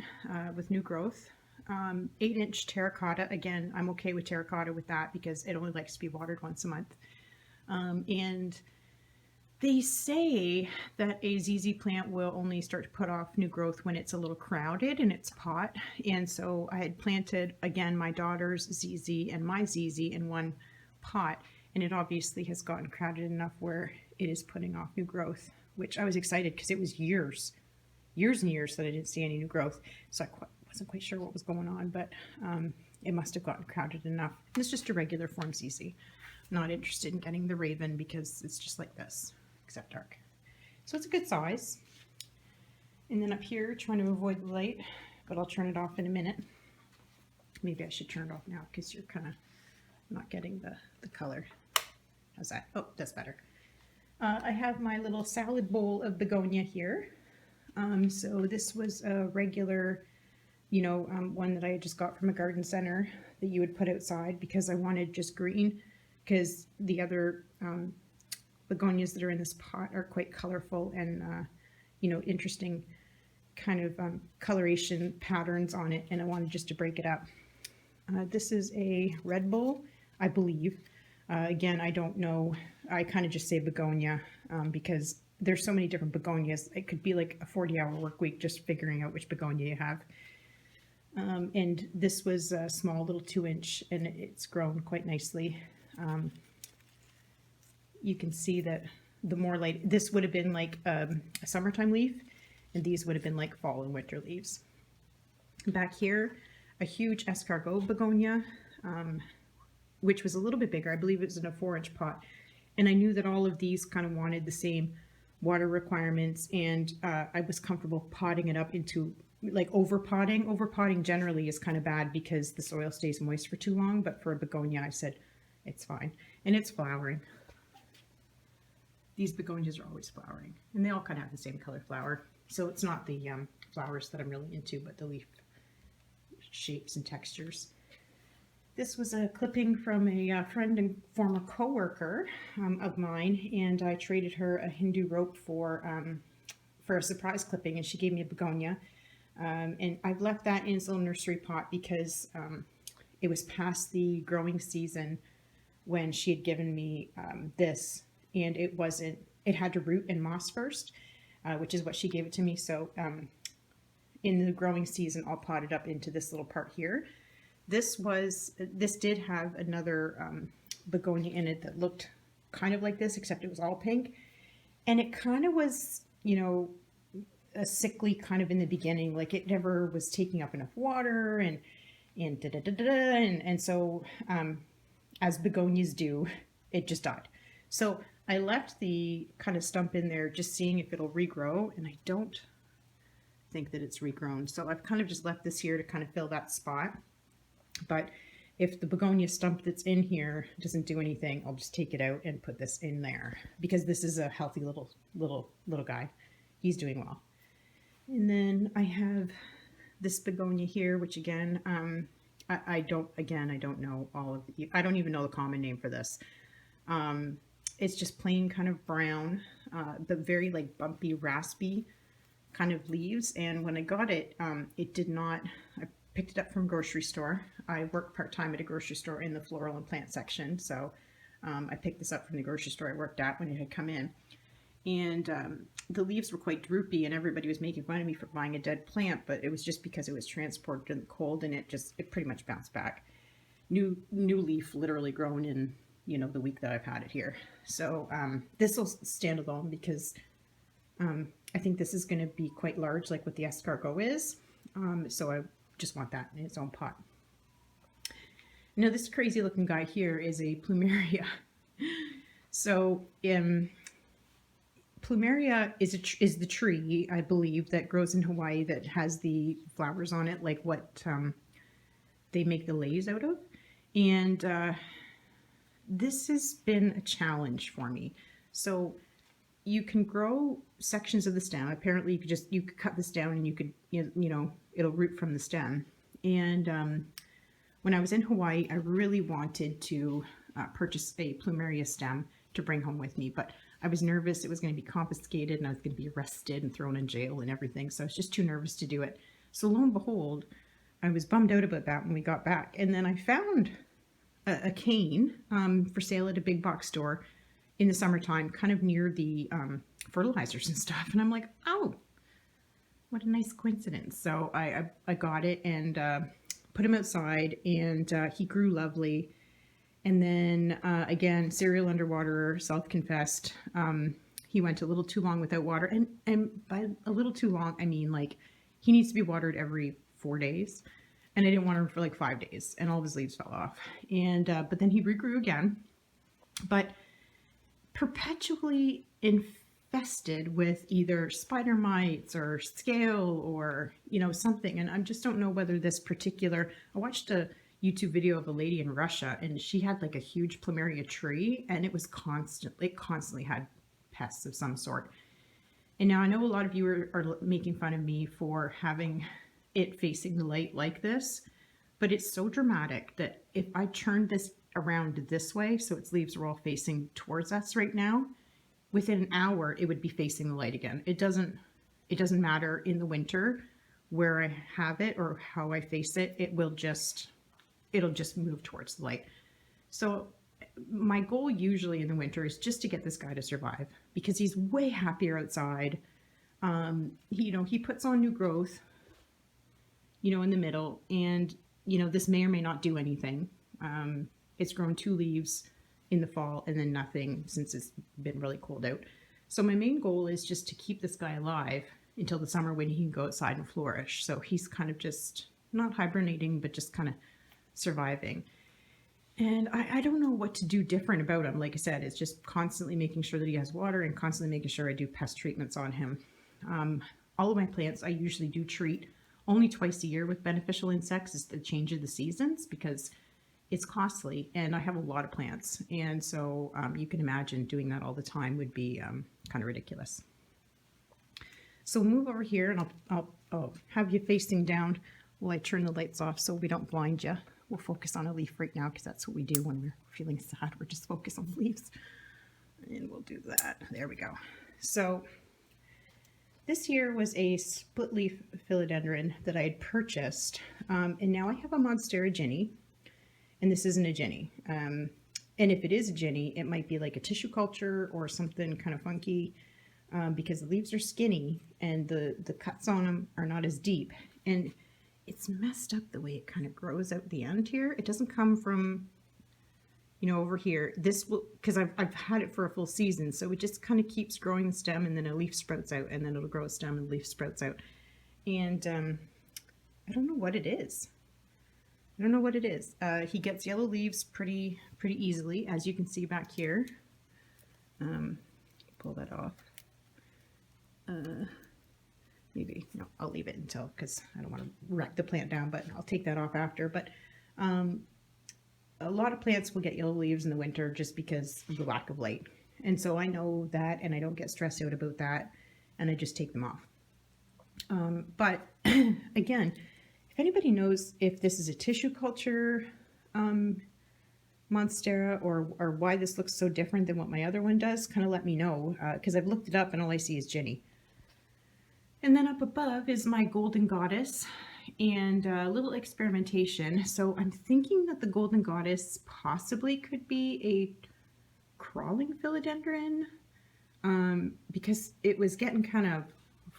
with new growth. 8-inch terracotta. Again, I'm okay with terracotta with that because it only likes to be watered once a month. And they say that a ZZ plant will only start to put off new growth when it's a little crowded in its pot. And so I had planted, again, my daughter's ZZ and my ZZ in one pot, and it obviously has gotten crowded enough where it is putting off new growth, which I was excited because it was years and years that I didn't see any new growth. So I wasn't quite sure what was going on, but it must have gotten crowded enough. It's just a regular form ZZ. Not interested in getting the Raven because it's just like this, except dark. So it's a good size. And then up here, trying to avoid the light, but I'll turn it off in a minute. Maybe I should turn it off now because you're kind of not getting the color. How's that? Oh, that's better. I have my little salad bowl of begonia here. So this was a regular, you know, one that I just got from a garden center that you would put outside because I wanted just green, because the other begonias that are in this pot are quite colorful and, you know, interesting kind of coloration patterns on it, and I wanted just to break it up. This is a red bull, I believe. Again, I don't know. I kind of just say begonia because there's so many different begonias. It could be like a 40-hour work week just figuring out which begonia you have. And this was a small little 2-inch, and it's grown quite nicely. You can see that the more light, this would have been like a summertime leaf, and these would have been like fall and winter leaves. Back here, a huge escargot begonia, which was a little bit bigger. I believe it was in a 4-inch pot. And I knew that all of these kind of wanted the same water requirements, and I was comfortable potting it up into like over-potting. Over-potting generally is kind of bad because the soil stays moist for too long, but for a begonia I said it's fine. And it's flowering. These begonias are always flowering, and they all kind of have the same color flower. So it's not the flowers that I'm really into, but the leaf shapes and textures. This was a clipping from a friend and former co-worker of mine, and I traded her a Hindu rope for a surprise clipping, and she gave me a begonia. And I've left that in its little nursery pot because it was past the growing season when she had given me this, and it had to root in moss first, which is what she gave it to me. So in the growing season, I'll pot it up into this little part here. This did have another begonia in it that looked kind of like this, except it was all pink. And it kind of was, you know, a sickly kind of in the beginning, like it never was taking up enough water and da da da da, and so as begonias do, it just died. So I left the kind of stump in there, just seeing if it'll regrow, and I don't think that it's regrown. So I've kind of just left this here to kind of fill that spot. But if the begonia stump that's in here doesn't do anything, I'll just take it out and put this in there, because this is a healthy little guy. He's doing well. And then I have this begonia here, which again, I don't know all of the, I don't even know the common name for this. It's just plain kind of brown, but very like bumpy, raspy kind of leaves. And when I got it, it did not, I picked it up from a grocery store. I work part-time at a grocery store in the floral and plant section. So I picked this up from the grocery store I worked at when it had come in. And the leaves were quite droopy, and everybody was making fun of me for buying a dead plant, but it was just because it was transported in the cold, and it pretty much bounced back. New leaf literally grown in, you know, the week that I've had it here. So this will stand alone, because I think this is going to be quite large, like what the escargot is. So I just want that in its own pot. Now this crazy looking guy here is a plumeria. So plumeria is the tree, I believe, that grows in Hawaii that has the flowers on it, like what they make the leis out of. And this has been a challenge for me. So you can grow sections of the stem. Apparently you could cut this down and you could, you know, it'll root from the stem. And when I was in Hawaii, I really wanted to purchase a plumeria stem to bring home with me, but I was nervous it was going to be confiscated and I was going to be arrested and thrown in jail and everything. So I was just too nervous to do it. So lo and behold, I was bummed out about that when we got back. And then I found a cane for sale at a big box store in the summertime, kind of near the fertilizers and stuff. And I'm like, oh, what a nice coincidence. So I got it and put him outside, and he grew lovely. And then again, serial underwaterer, self-confessed. He went a little too long without water. And by a little too long, I mean like he needs to be watered every 4 days. And I didn't water him for like 5 days, and all of his leaves fell off. And but then he regrew again, but perpetually infested with either spider mites or scale or, you know, something. And I just don't know whether this particular, I watched a YouTube video of a lady in Russia, and she had like a huge plumeria tree, and it was constantly had pests of some sort. And now I know a lot of you are making fun of me for having it facing the light like this, but it's so dramatic that if I turned this around this way, so its leaves are all facing towards us right now, within an hour it would be facing the light again. It doesn't matter in the winter where I have it or how I face it, it'll just move towards the light. So my goal usually in the winter is just to get this guy to survive, because he's way happier outside. He puts on new growth, in the middle, and this may or may not do anything. It's grown 2 leaves in the fall and then nothing since it's been really cold out. So my main goal is just to keep this guy alive until the summer when he can go outside and flourish. So he's kind of just not hibernating, but just kind of surviving. And I don't know what to do different about him. Like I said, it's just constantly making sure that he has water and constantly making sure I do pest treatments on him. All of my plants I usually do treat only twice a year with beneficial insects. It's the change of the seasons because it's costly and I have a lot of plants. And so you can imagine doing that all the time would be kind of ridiculous. So we'll move over here and I'll have you facing down while I turn the lights off so we don't blind you. We'll focus on a leaf right now because that's what we do when we're feeling sad. We're just focused on leaves. And we'll do that. There we go. So this here was a split leaf philodendron that I had purchased. And now I have a Monstera Ginny. And this isn't a Ginny. And if it is a Ginny, it might be like a tissue culture or something kind of funky because the leaves are skinny and the cuts on them are not as deep. And it's messed up the way it kind of grows out the end here. It doesn't come from you know, over here, this will, because I've had it for a full season, so it just kind of keeps growing the stem, and then a leaf sprouts out, and then it'll grow a stem and leaf sprouts out. And I don't know what it is. I don't know what it is. He gets yellow leaves pretty easily, as you can see back here. Pull that off. Maybe, no, I'll leave it until, because I don't want to wreck the plant down, but I'll take that off after. But a lot of plants will get yellow leaves in the winter just because of the lack of light. And so I know that, and I don't get stressed out about that, and I just take them off. But again, if anybody knows if this is a tissue culture Monstera, or why this looks so different than what my other one does, kind of let me know, because I've looked it up and all I see is Ginny. And then up above is my Golden Goddess, and a little experimentation. So I'm thinking that the Golden Goddess possibly could be a crawling philodendron, because it was getting kind of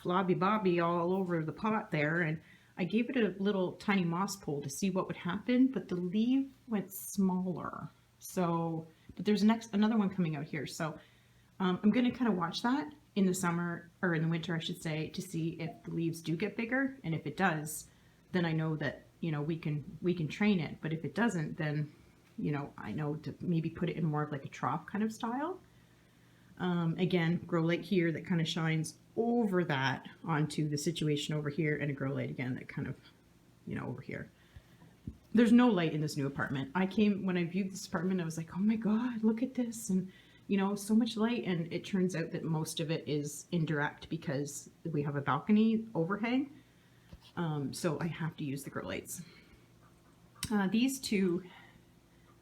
flobby bobby all over the pot there, and I gave it a little tiny moss pole to see what would happen, but the leaf went smaller. So, but there's another one coming out here, so I'm going to kind of watch that in the summer, or in the winter I should say, to see if the leaves do get bigger, and if it does, then I know that, you know, we can train it. But if it doesn't, then, you know, I know to maybe put it in more of like a trough kind of style. Again, grow light here that kind of shines over that onto the situation over here, and a grow light again that kind of, you know, over here. There's no light in this new apartment. When I viewed this apartment, I was like, oh my God, look at this. And, you know, so much light. And it turns out that most of it is indirect because we have a balcony overhang. So I have to use the grow lights. These two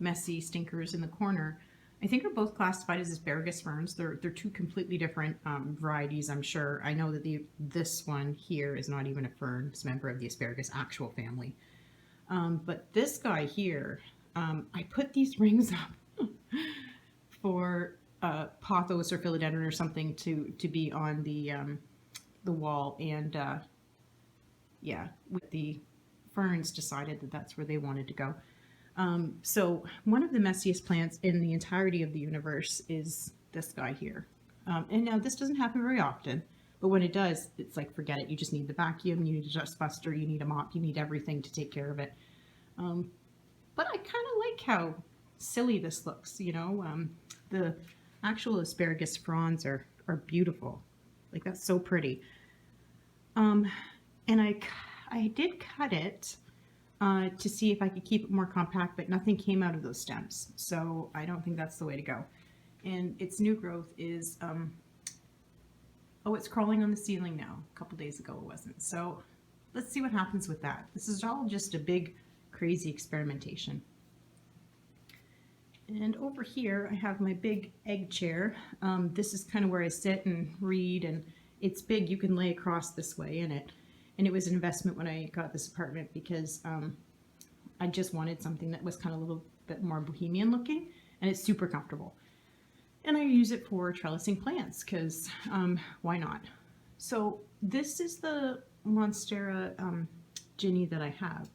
messy stinkers in the corner, I think are both classified as Asparagus Ferns. They're two completely different varieties, I'm sure. I know that this one here is not even a fern. It's a member of the Asparagus actual family. But this guy here, I put these rings up for Pothos or Philodendron or something to be on the wall, and yeah, with the ferns decided that that's where they wanted to go. So one of the messiest plants in the entirety of the universe is this guy here. And now this doesn't happen very often, but when it does, it's like, forget it. You just need the vacuum, you need a dust buster, you need a mop, you need everything to take care of it. But I kind of like how silly this looks, you know. The actual asparagus fronds are beautiful. Like, that's so pretty. And I did cut it to see if I could keep it more compact, but nothing came out of those stems. So I don't think that's the way to go. And its new growth is, oh, it's crawling on the ceiling now. A couple days ago it wasn't. So let's see what happens with that. This is all just a big, crazy experimentation. And over here I have my big egg chair. This is kind of where I sit and read, and it's big. You can lay across this way in it. And it was an investment when I got this apartment because I just wanted something that was kind of a little bit more bohemian looking, and it's super comfortable. And I use it for trellising plants because why not? So this is the Monstera Ginny that I have.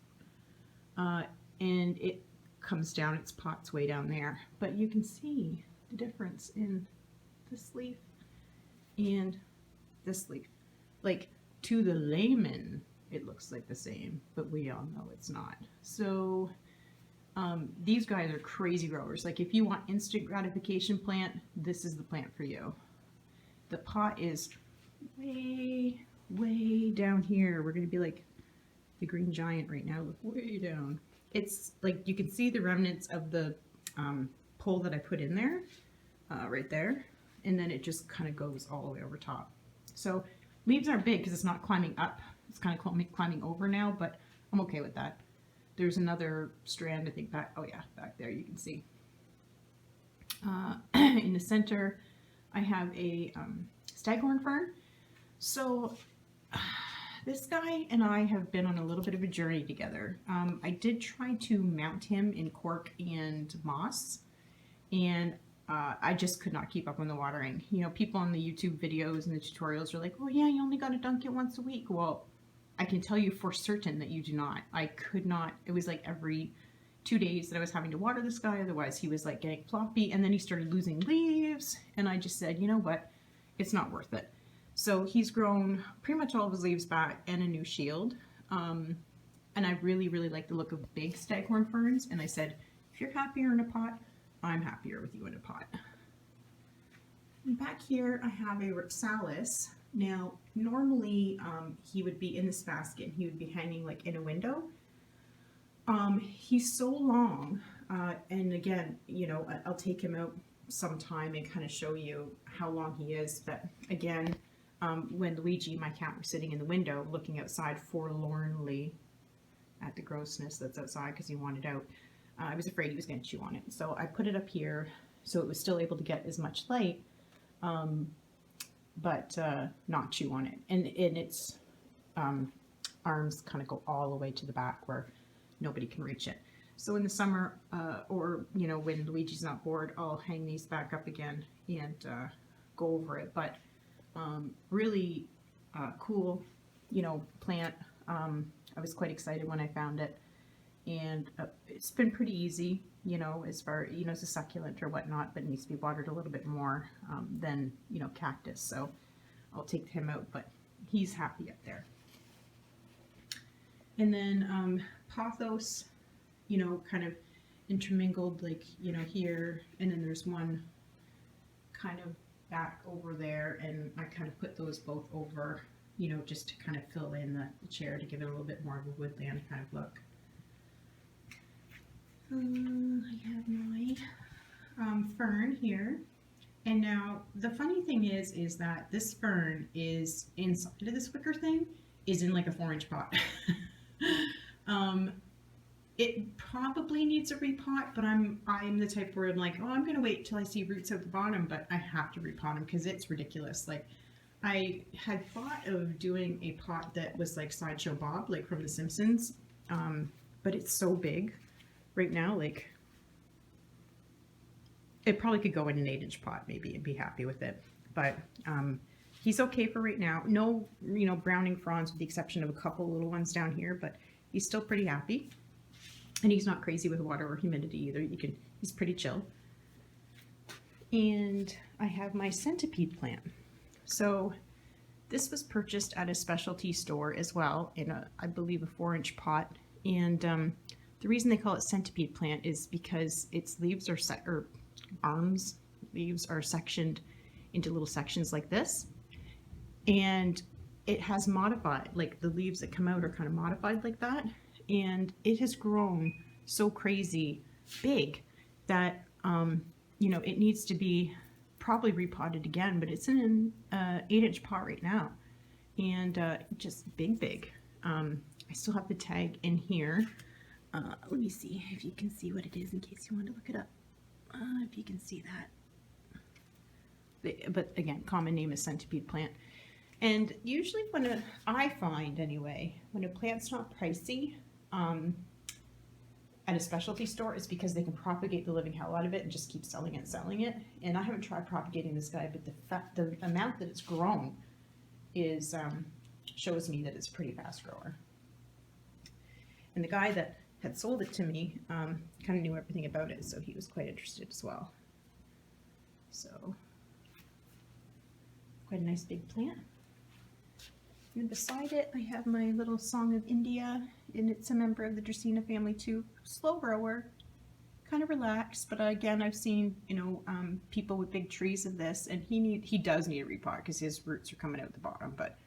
And it comes down, its pot's way down there. But you can see the difference in this leaf and this leaf. Like, to the layman, it looks like the same, but we all know it's not. So these guys are crazy growers. Like, if you want instant gratification plant, this is the plant for you. The pot is way down here. We're going to be like the green giant right now. Look, way down. It's like, you can see the remnants of the pole that I put in there, right there. And then it just kind of goes all the way over top. So leaves aren't big because it's not climbing up. It's kind of climbing over now, but I'm okay with that. There's another strand, I think, back, oh yeah, back there you can see. In the center, I have a Staghorn Fern. So this guy and I have been on a little bit of a journey together. I did try to mount him in cork and moss, and I just could not keep up on the watering. You know, people on the YouTube videos and the tutorials are like, oh yeah, you only got to dunk it once a week. Well, I can tell you for certain that you do not. I could not. It was like every 2 days that I was having to water this guy, otherwise he was like getting floppy, and then he started losing leaves, and I just said, you know what, it's not worth it. So he's grown pretty much all of his leaves back and a new shield, and I really, really like the look of big Staghorn Ferns, and I said, if you're happier in a pot, I'm happier with you in a pot. And back here I have a Ripsalis. Now normally he would be in this basket and he would be hanging like in a window. He's so long, and again, you know, I'll take him out sometime and kind of show you how long he is, but again, when Luigi, my cat, was sitting in the window looking outside forlornly at the grossness that's outside because he wanted out, I was afraid he was going to chew on it. So I put it up here so it was still able to get as much light, but not chew on it. And its arms kind of go all the way to the back where nobody can reach it. So in the summer, or you know, when Luigi's not bored, I'll hang these back up again and go over it. But really cool, you know, plant. I was quite excited when I found it, and it's been pretty easy, you know, as far, you know, as a succulent or whatnot, but it needs to be watered a little bit more than, you know, cactus. So I'll take him out, but he's happy up there. And then Pothos, you know, kind of intermingled, like, you know, here, and then there's one kind of back over there, and I kind of put those both over, you know, just to kind of fill in the chair to give it a little bit more of a woodland kind of look. I have my fern here, and now the funny thing is that this fern is inside of this wicker thing, is in like a 4-inch pot. It probably needs a repot, but I'm the type where I'm like, oh, I'm gonna wait till I see roots at the bottom, but I have to repot them because it's ridiculous. Like, I had thought of doing a pot that was like Sideshow Bob, like from The Simpsons, but it's so big right now, like it probably could go in an 8-inch pot maybe and be happy with it. But he's okay for right now. No, you know, browning fronds with the exception of a couple little ones down here, but he's still pretty happy. And he's not crazy with water or humidity either. He's pretty chill. And I have my centipede plant. So this was purchased at a specialty store as well in a, I believe, a 4-inch pot. And the reason they call it centipede plant is because its leaves are leaves are sectioned into little sections like this. And it has modified, like the leaves that come out are kind of modified like that. And it has grown so crazy big that, you know, it needs to be probably repotted again, but it's in an 8-inch pot right now, and just big. I still have the tag in here. Let me see if you can see what it is in case you want to look it up. If you can see that. But again, common name is centipede plant. And usually when I find anyway, when a plant's not pricey at a specialty store, it's because they can propagate the living hell out of it and just keep selling it. And I haven't tried propagating this guy, but the amount that it's grown is shows me that it's a pretty fast grower. And the guy that had sold it to me kind of knew everything about it, so he was quite interested as well. So quite a nice big plant. And then beside it, I have my little Song of India, and it's a member of the Dracaena family too. Slow grower, kind of relaxed, but again, I've seen, you know, people with big trees of this, and he does need a repot because his roots are coming out the bottom. But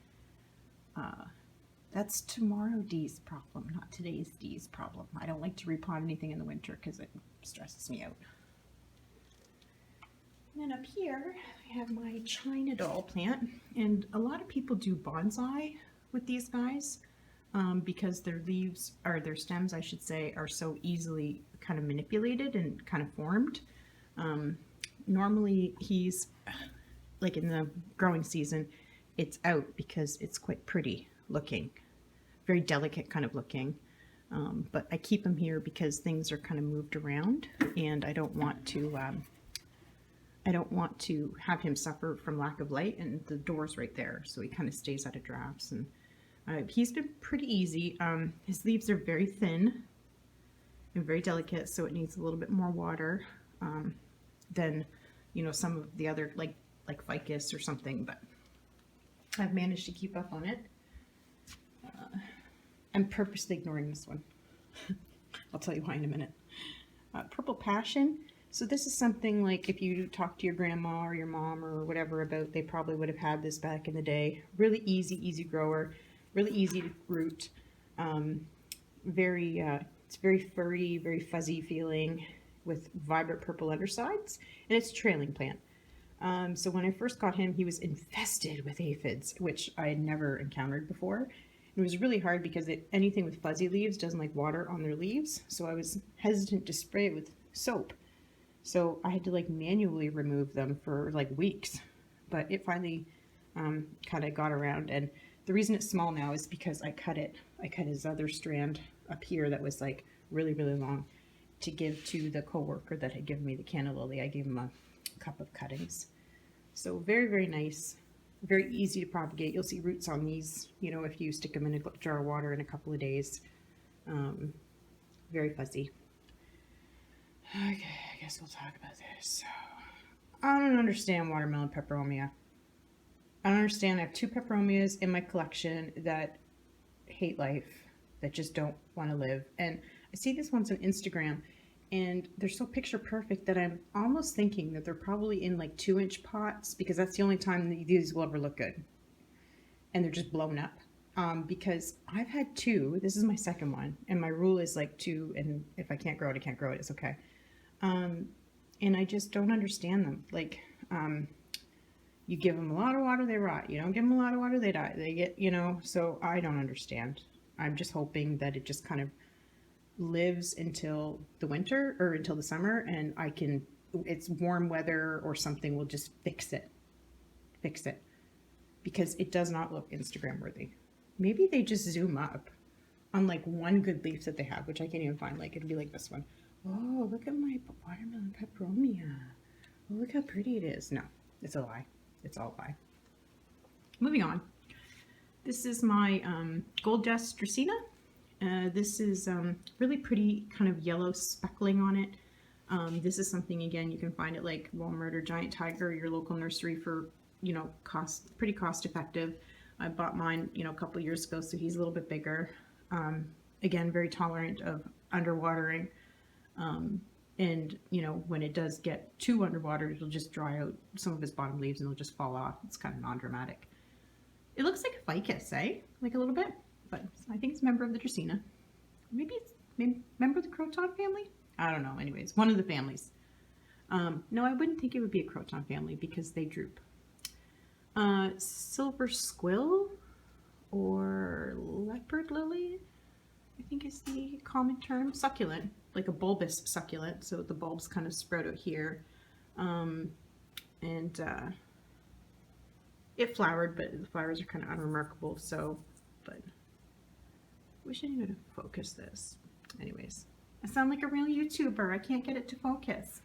that's tomorrow Dee's problem, not today's Dee's problem. I don't like to repot anything in the winter because it stresses me out. And then up here, I have my China doll plant, and a lot of people do bonsai with these guys because their leaves, or their stems, I should say, are so easily kind of manipulated and kind of formed. Normally, he's, like in the growing season, it's out because it's quite pretty looking, very delicate kind of looking. But I keep him here because things are kind of moved around, and I don't want to have him suffer from lack of light, and the door's right there, so he kind of stays out of drafts. And he's been pretty easy. His leaves are very thin and very delicate, so it needs a little bit more water than, you know, some of the other, like ficus or something, but I've managed to keep up on it. I'm purposely ignoring this one. I'll tell you why in a minute. Purple Passion. So this is something like if you talk to your grandma or your mom or whatever about, they probably would have had this back in the day. Really easy grower, really easy to root. It's very furry, very fuzzy feeling with vibrant purple undersides, and it's a trailing plant. So when I first got him, he was infested with aphids, which I had never encountered before. It was really hard because anything with fuzzy leaves doesn't like water on their leaves, so I was hesitant to spray it with soap. So I had to like manually remove them for like weeks, but it finally kind of got around. And the reason it's small now is because I cut his other strand up here that was like really long to give to the coworker that had given me the Canna lily. I gave him a cup of cuttings. So very nice, very easy to propagate. You'll see roots on these, you know, if you stick them in a jar of water in a couple of days. Very fuzzy. Okay, I guess we'll talk about this. So, I don't understand watermelon peperomia. I don't understand. I have 2 peperomias in my collection that hate life, that just don't want to live. And I see these ones on Instagram, and they're so picture perfect that I'm almost thinking that they're probably in like 2-inch pots, because that's the only time that these will ever look good. And they're just blown up. Because I've had 2. This is my second one, and my rule is like 2, and if I can't grow it, I can't grow it. It's okay. And I just don't understand them. Like, you give them a lot of water, they rot. You don't give them a lot of water, they die. They get, you know, so I don't understand. I'm just hoping that it just kind of lives until the winter or until the summer, and it's warm weather or something will just fix it, because it does not look Instagram worthy. Maybe they just zoom up on like one good leaf that they have, which I can't even find. Like, it'd be like this one. Oh, look at my watermelon peperomia. Oh, look how pretty it is. No, it's a lie. It's all a lie. Moving on. This is my gold dust Dracaena. This is really pretty kind of yellow speckling on it. This is something, again, you can find at like Walmart or Giant Tiger or your local nursery for, you know, pretty cost effective. I bought mine, you know, a couple years ago, so he's a little bit bigger. Again, very tolerant of underwatering. And, you know, when it does get too underwater, it'll just dry out some of his bottom leaves and it'll just fall off. It's kind of non-dramatic. It looks like a ficus, eh? Like a little bit, but I think it's a member of the Dracaena. Maybe it's member of the Croton family? I don't know. Anyways, one of the families. No, I wouldn't think it would be a Croton family because they droop. Silver squill or leopard lily, I think is the common term. Succulent, like a bulbous succulent, so the bulbs kind of sprout out here. It flowered, but the flowers are kind of unremarkable, so, but I wish I knew how to focus this. Anyways, I sound like a real YouTuber. I can't get it to focus.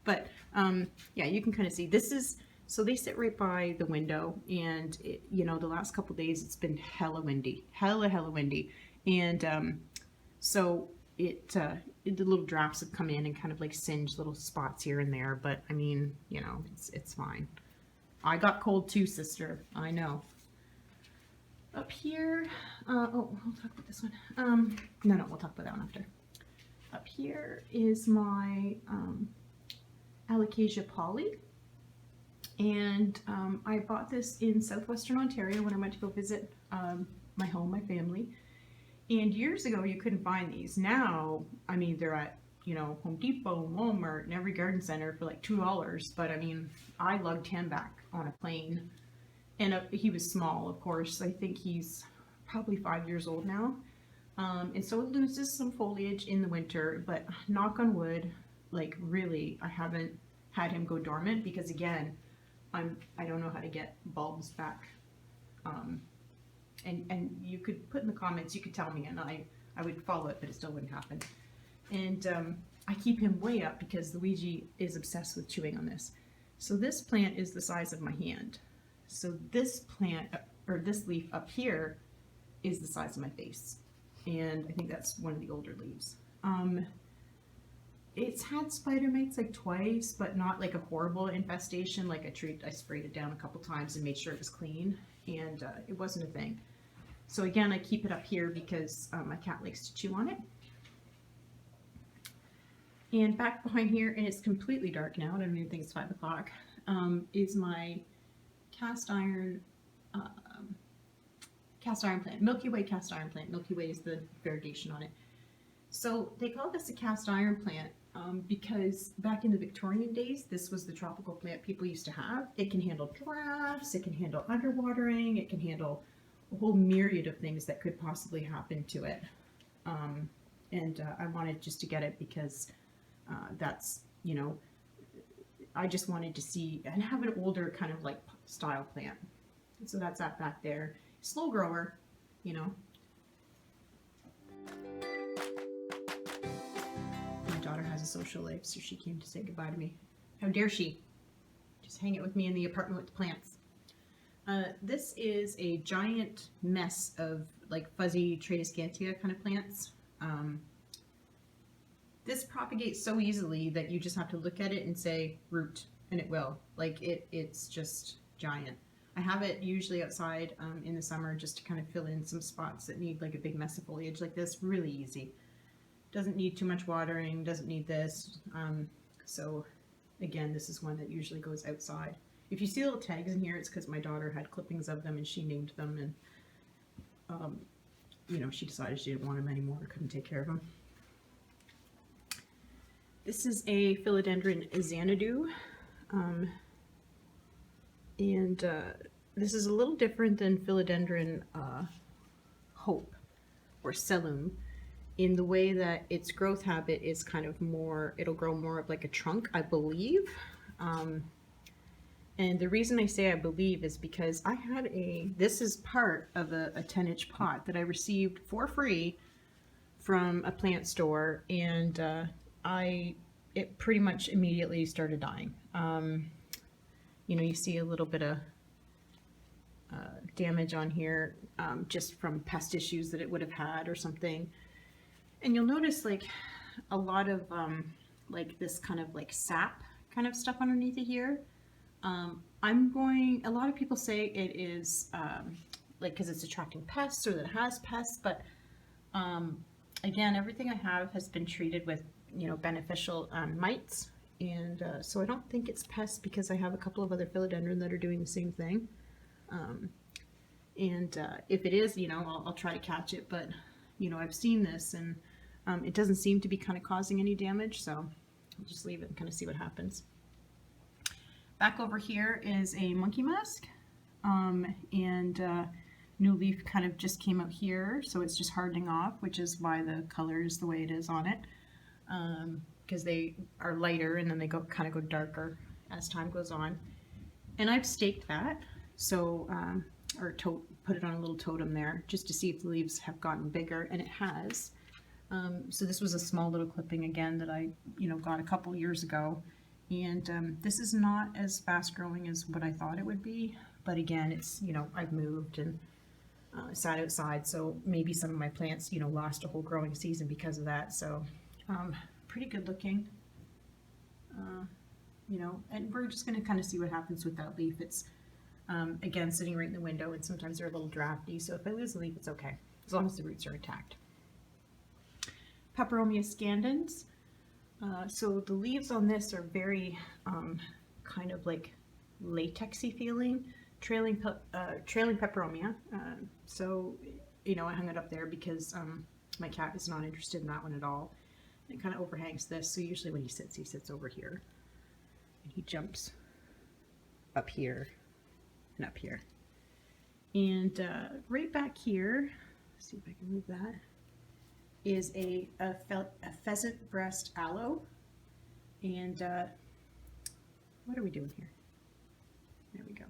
But yeah, you can kind of see this is, so they sit right by the window, and it, you know, the last couple days it's been hella windy, hella windy, and so the little drafts have come in and kind of like singed little spots here and there, but I mean, you know, it's fine. I got cold too, sister. I know. Up here, oh, we'll talk about this one. No, we'll talk about that one after. Up here is my Alocasia Poly. And I bought this in southwestern Ontario when I went to go visit my home, my family. And years ago, you couldn't find these. Now, I mean, they're at, you know, Home Depot, Walmart, and every garden center for like $2. But I mean, I lugged him back on a plane. And he was small, of course. I think he's probably 5 years old now. And so it loses some foliage in the winter. But knock on wood, like really, I haven't had him go dormant because, again, I don't know how to get bulbs back. And you could put in the comments, you could tell me, and I would follow it, but it still wouldn't happen. And I keep him way up because Luigi is obsessed with chewing on this. So this plant is the size of my hand. So this plant, or this leaf up here, is the size of my face. And I think that's one of the older leaves. It's had spider mites like twice, but not like a horrible infestation. Like I sprayed it down a couple times and made sure it was clean, and it wasn't a thing. So again, I keep it up here because my cat likes to chew on it. And back behind here, and it's completely dark now, I don't even think it's 5 o'clock, is my cast iron plant, Milky Way cast iron plant. Milky Way is the variegation on it. So they call this a cast iron plant because back in the Victorian days, this was the tropical plant people used to have. It can handle drafts, it can handle underwatering, it can handle a whole myriad of things that could possibly happen to it. I wanted just to get it because that's, you know, I just wanted to see and have an older kind of like style plant. So that's that back there. Slow grower, you know. My daughter has a social life, so she came to say goodbye to me. How dare she? Just hang it with me in the apartment with the plants. This is a giant mess of like fuzzy Tradescantia kind of plants. This propagates so easily that you just have to look at it and say root, and it will. Like it's just giant. I have it usually outside in the summer just to kind of fill in some spots that need like a big mess of foliage like this. Really easy. Doesn't need too much watering, doesn't need this. So again, this is one that usually goes outside. If you see little tags in here, it's because my daughter had clippings of them and she named them, and you know, she decided she didn't want them anymore, couldn't take care of them. This is a Philodendron Xanadu, this is a little different than Philodendron Hope or Selum in the way that its growth habit is kind of more, it'll grow more of like a trunk, I believe. And the reason I say I believe is because I had this is part of a 10-inch pot that I received for free from a plant store, and it pretty much immediately started dying. You know, you see a little bit of damage on here just from pest issues that it would have had or something. And you'll notice like a lot of like this kind of like sap kind of stuff underneath it here. A lot of people say it is like because it's attracting pests or that it has pests, but again, everything I have has been treated with, you know, beneficial mites, and so I don't think it's pests because I have a couple of other philodendron that are doing the same thing. If it is, you know, I'll try to catch it, but you know, I've seen this and it doesn't seem to be kind of causing any damage, so I'll just leave it and kind of see what happens. Back over here is a monkey musk, new leaf kind of just came out here, so it's just hardening off, which is why the color is the way it is on it, because they are lighter and then they kind of go darker as time goes on. And I've staked that, so put it on a little totem there just to see if the leaves have gotten bigger, and it has. So this was a small little clipping again that I, you know, got a couple years ago. And this is not as fast growing as what I thought it would be, but again, it's, you know, I've moved and sat outside, so maybe some of my plants, you know, lost a whole growing season because of that. So pretty good looking, you know, and we're just going to kind of see what happens with that leaf. It's again sitting right in the window, and sometimes they're a little drafty, so if I lose a leaf, it's okay as long as the roots are intact. Peperomia scandens. So the leaves on this are very kind of like latexy feeling, trailing peperomia. So, you know, I hung it up there because my cat is not interested in that one at all. It kind of overhangs this, so usually when he sits over here, and he jumps up here and up here. And right back here, let's see if I can move that, is a pheasant breast aloe. And what are we doing here? There we go.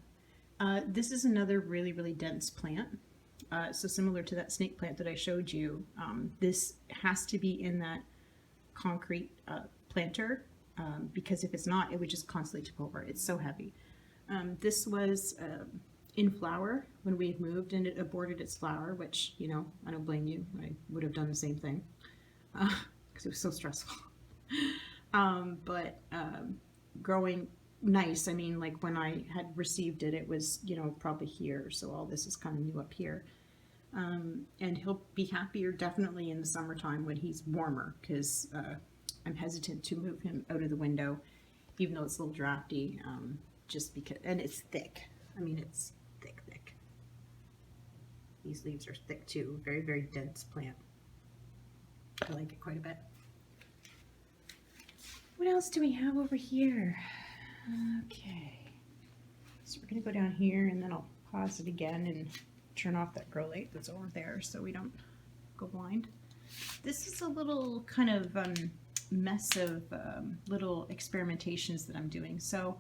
This is another really, really dense plant. So similar to that snake plant that I showed you, this has to be in that concrete planter, because if it's not, it would just constantly tip over. It's so heavy. This was in flower when we had moved, and it aborted its flower, which, you know, I don't blame you. I would have done the same thing. because it was so stressful. But growing nice. I mean, like when I had received it, it was, you know, probably here. So all this is kind of new up here. And he'll be happier definitely in the summertime when he's warmer, because I'm hesitant to move him out of the window, even though it's a little drafty, just because, and it's thick. I mean, it's thick, thick. These leaves are thick too. Very, very dense plant. I like it quite a bit. What else do we have over here? Okay. So we're going to go down here, and then I'll pause it again and turn off that grow light that's over there so we don't go blind. This is a little kind of mess of little experimentations that I'm doing. So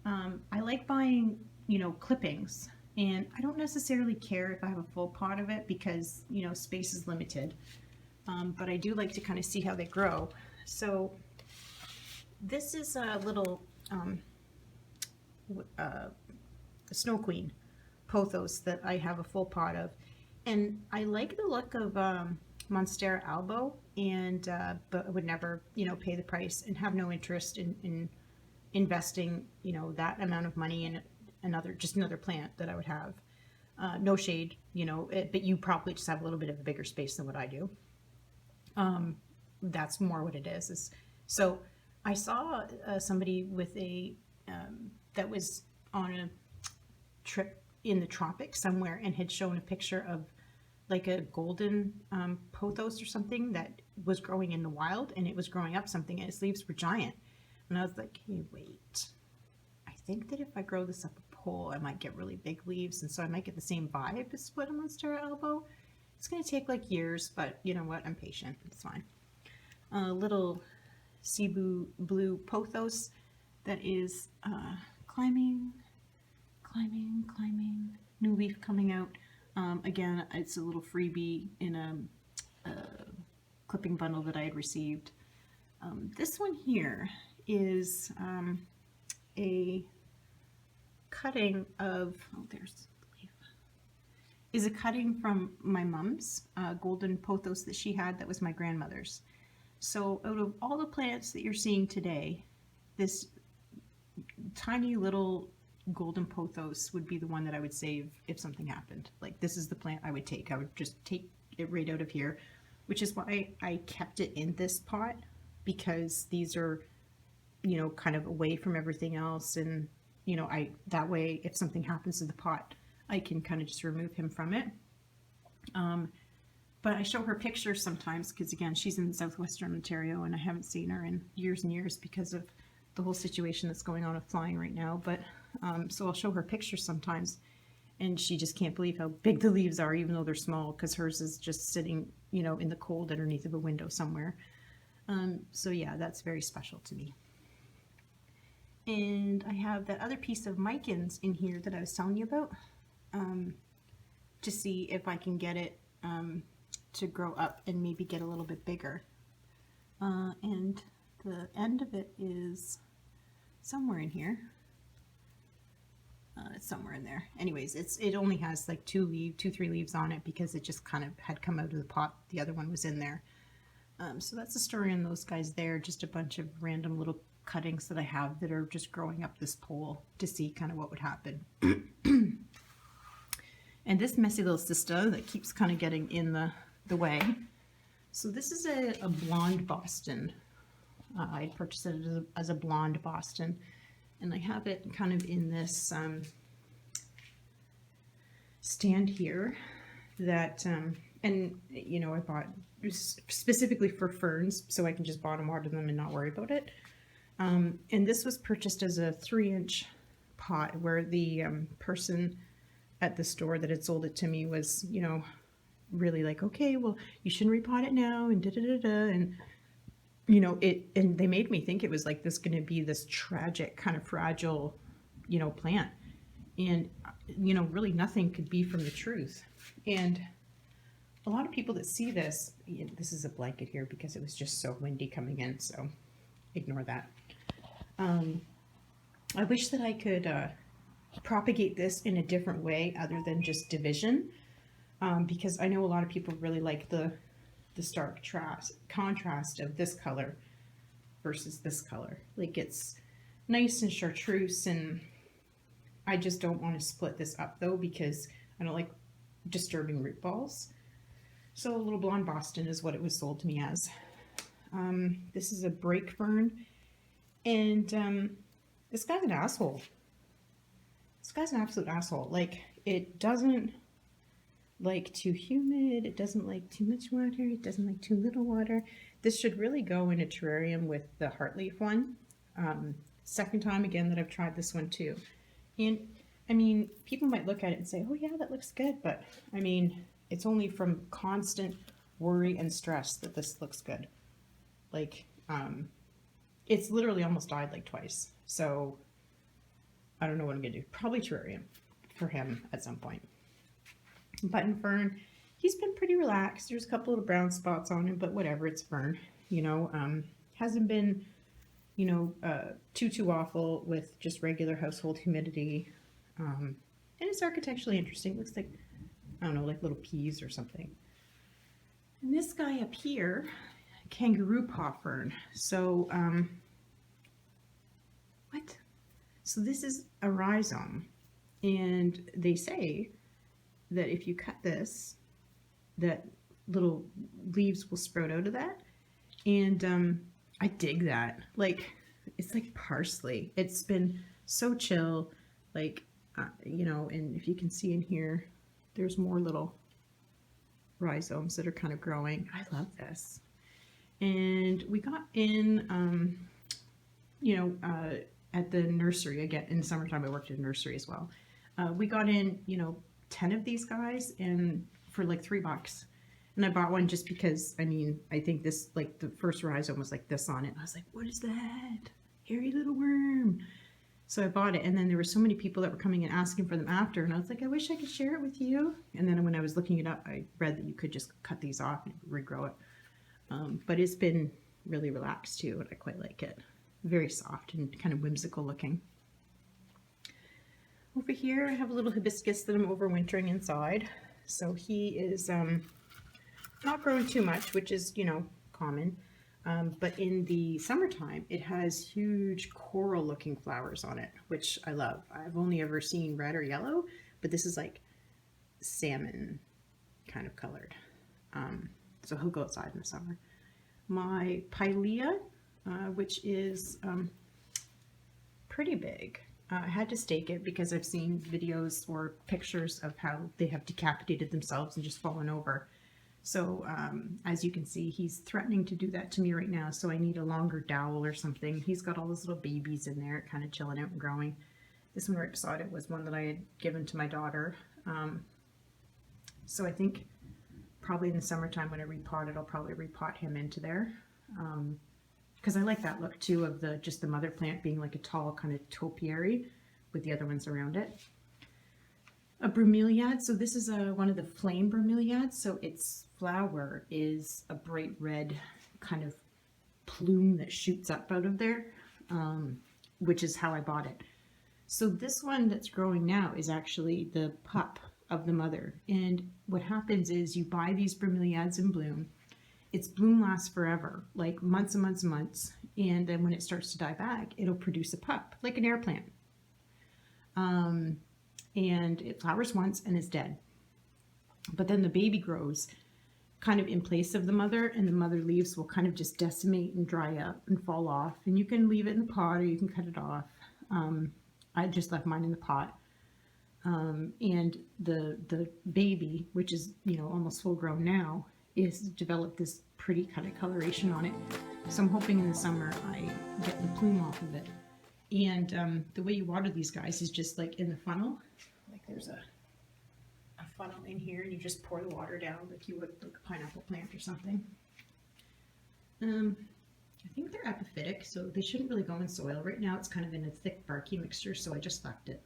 I like buying, you know, clippings, and I don't necessarily care if I have a full pot of it because, you know, space is limited. But I do like to kind of see how they grow. So this is a little Snow Queen Pothos that I have a full pot of, and I like the look of Monstera albo, and but I would never, you know, pay the price and have no interest in investing, you know, that amount of money in just another plant that I would have. No shade, you know, but you probably just have a little bit of a bigger space than what I do. That's more what it is. So I saw somebody with a that was on a trip in the tropics somewhere and had shown a picture of like a golden pothos or something that was growing in the wild, and it was growing up something, and its leaves were giant. And I was like, hey, wait, I think that if I grow this up a pole, I might get really big leaves, and so I might get the same vibe as what a Monstera albo. It's going to take like years, but you know what? I'm patient. It's fine. A little Cebu blue pothos that is climbing. New leaf coming out. Again, it's a little freebie in a clipping bundle that I had received. This one here is a cutting of, oh, there's the leaf, is a cutting from my mom's golden pothos that she had that was my grandmother's. So out of all the plants that you're seeing today, this tiny little golden pothos would be the one that I would save if something happened. Like, this is the plant I would take. I would just take it right out of here, which is why I kept it in this pot, because these are, you know, kind of away from everything else, and you know, that way if something happens to the pot, I can kind of just remove him from it. But I show her pictures sometimes because, again, she's in southwestern Ontario and I haven't seen her in years and years because of the whole situation that's going on with flying right now. But so I'll show her pictures sometimes, and she just can't believe how big the leaves are, even though they're small, because hers is just sitting, you know, in the cold underneath of a window somewhere. So yeah, that's very special to me. And I have that other piece of Micans in here that I was telling you about, to see if I can get it to grow up and maybe get a little bit bigger. And the end of it is somewhere in here. It's somewhere in there. Anyways, it only has like 3 leaves on it because it just kind of had come out of the pot. The other one was in there. So that's the story on those guys there. Just a bunch of random little cuttings that I have that are just growing up this pole to see kind of what would happen. And this messy little sister that keeps kind of getting in the way. So this is a blonde Boston. I purchased it as a blonde Boston, and I have it kind of in this stand here that, and you know, I bought specifically for ferns so I can just bottom water them and not worry about it. And this was purchased as a 3-inch pot, where the person at the store that had sold it to me was, you know, really like, okay, well, you shouldn't repot it now, and and you know, and they made me think it was like this going to be this tragic kind of fragile, you know, plant, and you know, really nothing could be from the truth. And a lot of people that see this, this is a blanket here because it was just so windy coming in, so ignore that. I wish that I could propagate this in a different way other than just division, because I know a lot of people really like the the stark contrast of this color versus this color. Like, it's nice and chartreuse, and I just don't want to split this up though because I don't like disturbing root balls. So a little blonde Boston is what it was sold to me as. This is a brake fern, and this guy's an asshole. This guy's an absolute asshole. Like, it doesn't like too humid, it doesn't like too much water, it doesn't like too little water. This should really go in a terrarium with the heartleaf one. Second time again that I've tried this one too. And I mean, people might look at it and say, oh yeah, that looks good, but I mean, it's only from constant worry and stress that this looks good. Like, it's literally almost died like twice. So I don't know what I'm gonna do. Probably terrarium for him at some point. Button fern, he's been pretty relaxed. There's a couple of brown spots on him, but whatever, it's fern. You know, hasn't been, you know, too awful with just regular household humidity. And it's architecturally interesting. It looks like, I don't know, like little peas or something. And this guy up here, kangaroo paw fern. So, what? So this is a rhizome, and they say that if you cut this, that little leaves will sprout out of that. And I dig that. Like, it's like parsley. It's been so chill, like, you know, and if you can see in here, there's more little rhizomes that are kind of growing. I love this. And we got in, you know, at the nursery, again, in the summertime, I worked at a nursery as well. We got in, you know, 10 of these guys and for like $3. And I bought one just because, I mean, I think this, like the first rhizome was like this on it. I was like, what is that? Hairy little worm. So I bought it, and then there were so many people that were coming and asking for them after, and I was like, I wish I could share it with you. And then when I was looking it up, I read that you could just cut these off and regrow it. But it's been really relaxed too, and I quite like it. Very soft and kind of whimsical looking. Over here, I have a little hibiscus that I'm overwintering inside. So he is not growing too much, which is, you know, common. But in the summertime, it has huge coral looking flowers on it, which I love. I've only ever seen red or yellow, but this is like salmon kind of colored. So he'll go outside in the summer. My pilea, which is pretty big. I had to stake it because I've seen videos or pictures of how they have decapitated themselves and just fallen over. So as you can see, he's threatening to do that to me right now, so I need a longer dowel or something. He's got all those little babies in there kind of chilling out and growing. This one right beside it was one that I had given to my daughter. So I think probably in the summertime when I repot it, I'll probably repot him into there. Because I like that look too of the just the mother plant being like a tall kind of topiary with the other ones around it. A bromeliad, so this is one of the flame bromeliads, so its flower is a bright red kind of plume that shoots up out of there, which is how I bought it. So this one that's growing now is actually the pup of the mother, and what happens is you buy these bromeliads in bloom. Its bloom lasts forever, like months and months and months, and then when it starts to die back, it'll produce a pup, like an air plant. And it flowers once and is dead. But then the baby grows kind of in place of the mother, and the mother leaves will kind of just decimate and dry up and fall off. And you can leave it in the pot or you can cut it off. I just left mine in the pot. And the baby, which is, you know, almost full grown now, is developed this pretty kind of coloration on it. So I'm hoping in the summer I get the plume off of it. And the way you water these guys is just like in the funnel. Like there's a funnel in here, and you just pour the water down like you would like a pineapple plant or something. I think they're epiphytic, so they shouldn't really go in soil. Right now it's kind of in a thick barky mixture, so I just left it.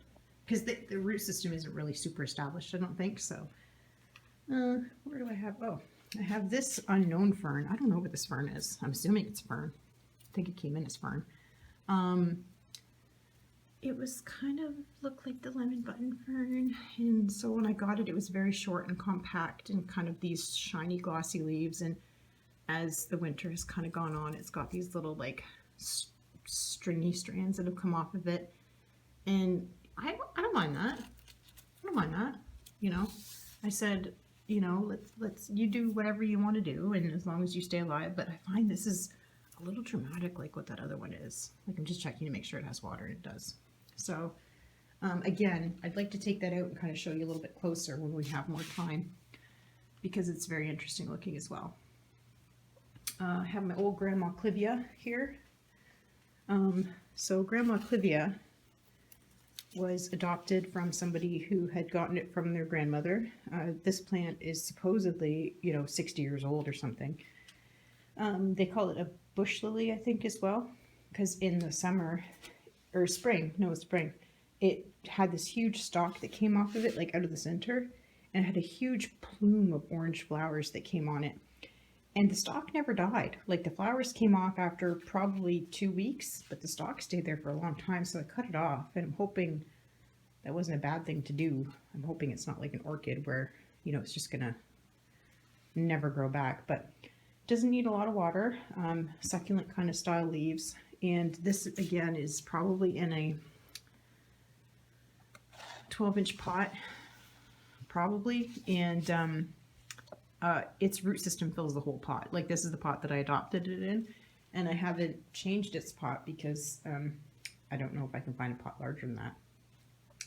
Because the root system isn't really super established, I don't think so. Where do I have? Oh, I have this unknown fern. I don't know what this fern is. I'm assuming it's fern. I think it came in as fern. It was kind of looked like the lemon button fern, and so when I got it, it was very short and compact and kind of these shiny glossy leaves, and as the winter has kind of gone on, it's got these little like stringy strands that have come off of it. And I don't mind that. I don't mind that. You know, I said, you know, let's you do whatever you want to do, and as long as you stay alive. But I find this is a little dramatic, like what that other one is. Like, I'm just checking to make sure it has water, and it does. So again, I'd like to take that out and kind of show you a little bit closer when we have more time, because it's very interesting looking as well. I have my old Grandma Clivia here. So Grandma Clivia was adopted from somebody who had gotten it from their grandmother. This plant is supposedly, you know, 60 years old or something. They call it a bush lily, I think, as well, because in the summer, or spring, it had this huge stalk that came off of it, like out of the center, and it had a huge plume of orange flowers that came on it. And the stalk never died. Like, the flowers came off after probably 2 weeks, but the stalk stayed there for a long time, so I cut it off, and I'm hoping that wasn't a bad thing to do. I'm hoping it's not like an orchid where, you know, it's just gonna never grow back, but it doesn't need a lot of water. Succulent kind of style leaves, and this again is probably in a 12-inch pot, probably, and its root system fills the whole pot. Like, this is the pot that I adopted it in, and I haven't changed its pot because I don't know if I can find a pot larger than that.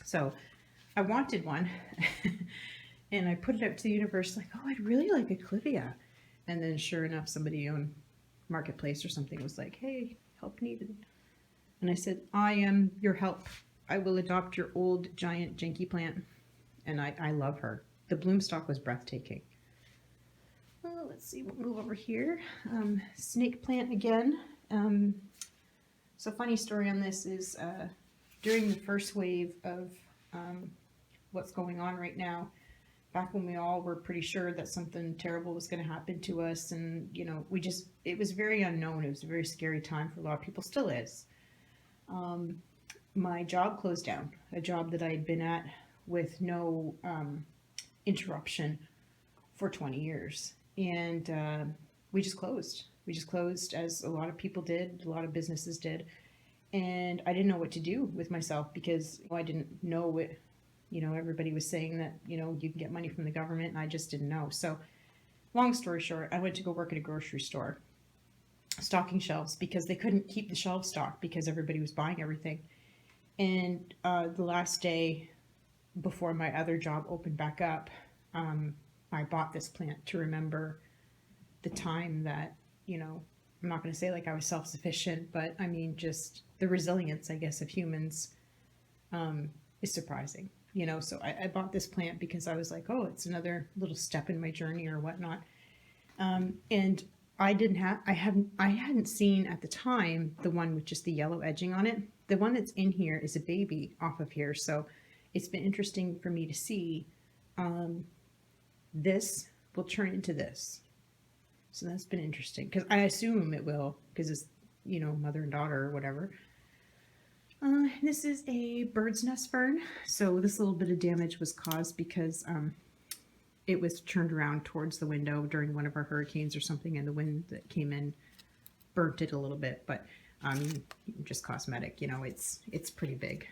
So I wanted one and I put it up to the universe like, oh, I'd really like a Clivia. And then sure enough, somebody on Marketplace or something was like, hey, help needed. And I said, I am your help. I will adopt your old giant janky plant. And I love her. The bloom stalk was breathtaking. Well, let's see, we'll move over here. Snake plant again. So funny story on this is during the first wave of what's going on right now, back when we all were pretty sure that something terrible was going to happen to us, and you know, it was very unknown. It was a very scary time for a lot of people, still is. My job closed down, a job that I had been at with no interruption for 20 years. And we just closed. We just closed, as a lot of people did, a lot of businesses did. And I didn't know what to do with myself because I didn't know what, you know, everybody was saying that, you know, you can get money from the government, and I just didn't know. So long story short, I went to go work at a grocery store, stocking shelves, because they couldn't keep the shelves stocked because everybody was buying everything. And the last day before my other job opened back up, I bought this plant to remember the time that, you know, I'm not going to say like I was self-sufficient, but I mean, just the resilience, I guess, of humans is surprising, you know. So I bought this plant because I was like, oh, it's another little step in my journey or whatnot. And I hadn't seen at the time the one with just the yellow edging on it. The one that's in here is a baby off of here. So it's been interesting for me to see this will turn into this. So that's been interesting, because I assume it will, because it's, you know, mother and daughter or whatever. This is a bird's nest fern. So this little bit of damage was caused because it was turned around towards the window during one of our hurricanes or something, and the wind that came in burnt it a little bit. But just cosmetic, you know, it's pretty big.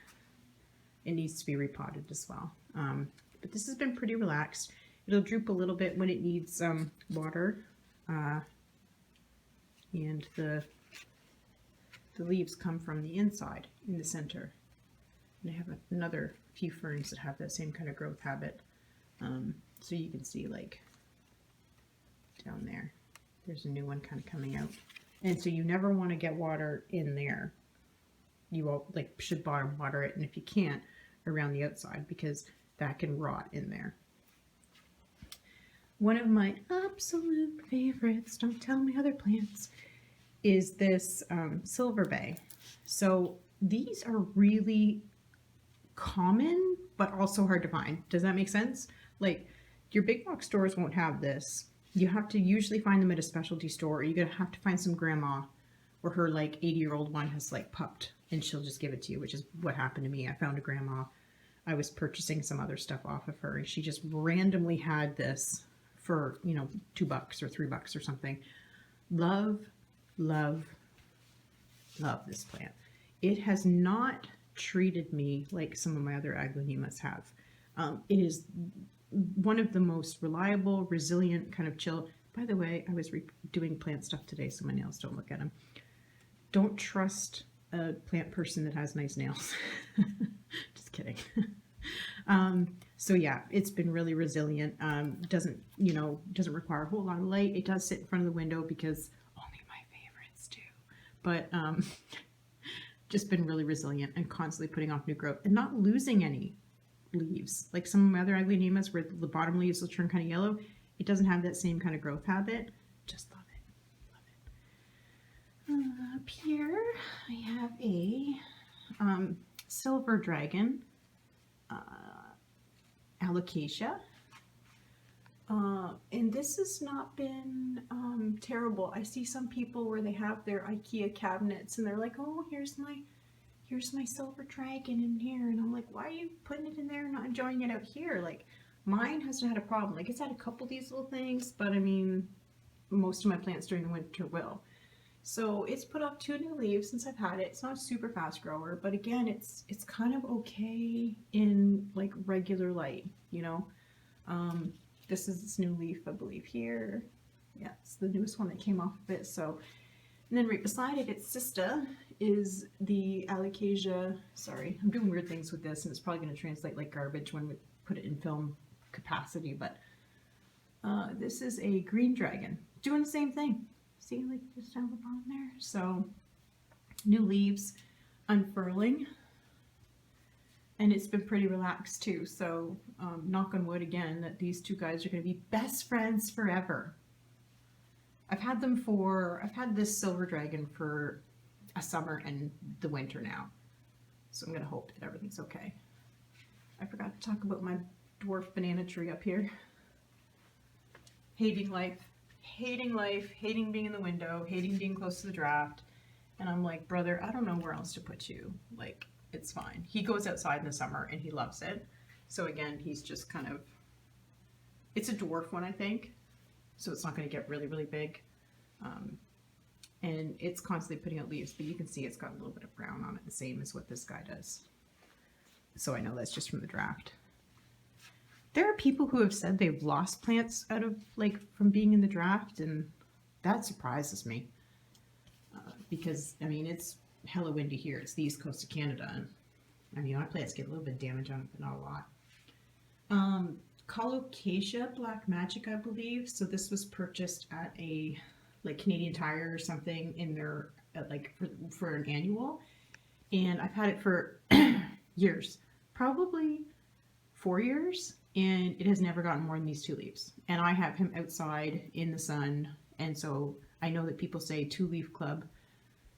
It needs to be repotted as well. But this has been pretty relaxed. It'll droop a little bit when it needs water. And the leaves come from the inside in the center. And I have another few ferns that have that same kind of growth habit. So you can see, like, down there, there's a new one kind of coming out. And so you never want to get water in there. You all, like, should bottom water it, and if you can't, around the outside, because that can rot in there. One of my absolute favorites, don't tell me other plants, is this silver bay. So these are really common, but also hard to find. Does that make sense? Like, your big box stores won't have this. You have to usually find them at a specialty store, or you're gonna have to find some grandma where her like 80-year-old one has like pupped and she'll just give it to you, which is what happened to me. I found a grandma. I was purchasing some other stuff off of her, and she just randomly had this for, you know, $2 or $3 or something. Love, love, love this plant. It has not treated me like some of my other Aglanimas have. It is one of the most reliable, resilient, kind of chill. By the way, I was doing plant stuff today, so my nails don't look at them. Don't trust a plant person that has nice nails. Just kidding. So yeah, it's been really resilient. Doesn't require a whole lot of light. It does sit in front of the window because only my favorites do. But just been really resilient and constantly putting off new growth and not losing any leaves. Like some of my other Aglanimas where the bottom leaves will turn kind of yellow. It doesn't have that same kind of growth habit. Just love it. Love it. Up here, I have a silver dragon, Alocasia. And this has not been terrible. I see some people where they have their IKEA cabinets and they're like, oh, here's my silver dragon in here. And I'm like, why are you putting it in there and not enjoying it out here? Like, mine hasn't had a problem. Like, it's had a couple of these little things, but I mean, most of my plants during the winter will. So it's put up 2 new leaves since I've had it. It's not a super fast grower, but again, it's kind of okay in like regular light, you know. This is its new leaf, I believe, here. Yeah, it's the newest one that came off of it. So, and then right beside it, its sister is the Alocasia. Sorry, I'm doing weird things with this, and it's probably going to translate like garbage when we put it in film capacity. But this is a green dragon doing the same thing. See, like just down the bottom there. So, new leaves unfurling. And it's been pretty relaxed too, so knock on wood again that these 2 guys are going to be best friends forever. I've had this silver dragon for a summer and the winter now, so I'm going to hope that everything's okay. I forgot to talk about my dwarf banana tree up here. Hating life, hating being in the window, hating being close to the draft, and I'm like, brother, I don't know where else to put you, like, it's fine. He goes outside in the summer and he loves it. So again, he's just kind of, it's a dwarf one, I think. So it's not going to get really, really big. And it's constantly putting out leaves, but you can see it's got a little bit of brown on it, the same as what this guy does. So I know that's just from the draft. There are people who have said they've lost plants out of, like, from being in the draft, and that surprises me. Because, I mean, it's hella windy here. It's the east coast of Canada, and I mean, my plants get a little bit of damage on it, but not a lot. Colocasia Black Magic, I believe. So this was purchased at a like Canadian Tire or something in their like for an annual, and I've had it for years, probably 4 years, and it has never gotten more than these 2 leaves. And I have him outside in the sun, and so I know that people say 2-leaf club.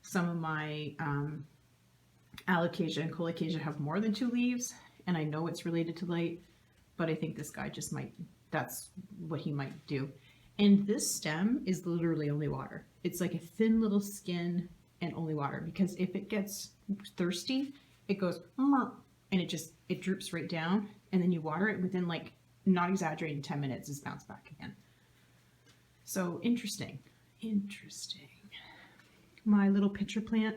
Some of my Alocasia and Colocasia have more than 2 leaves, and I know it's related to light, but I think this guy just might, that's what he might do. And this stem is literally only water. It's like a thin little skin and only water, because if it gets thirsty, it goes, and it droops right down, and then you water it within, like, not exaggerating, 10 minutes, it's bounced back again. So interesting. My little pitcher plant,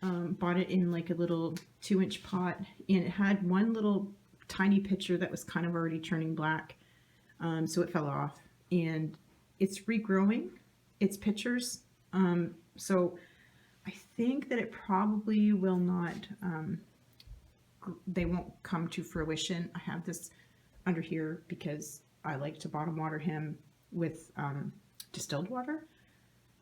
bought it in like a little 2-inch pot, and it had one little tiny pitcher that was kind of already turning black, so it fell off, and it's regrowing its pitchers, so I think that it probably will not, they won't come to fruition. I have this under here because I like to bottom water him with distilled water,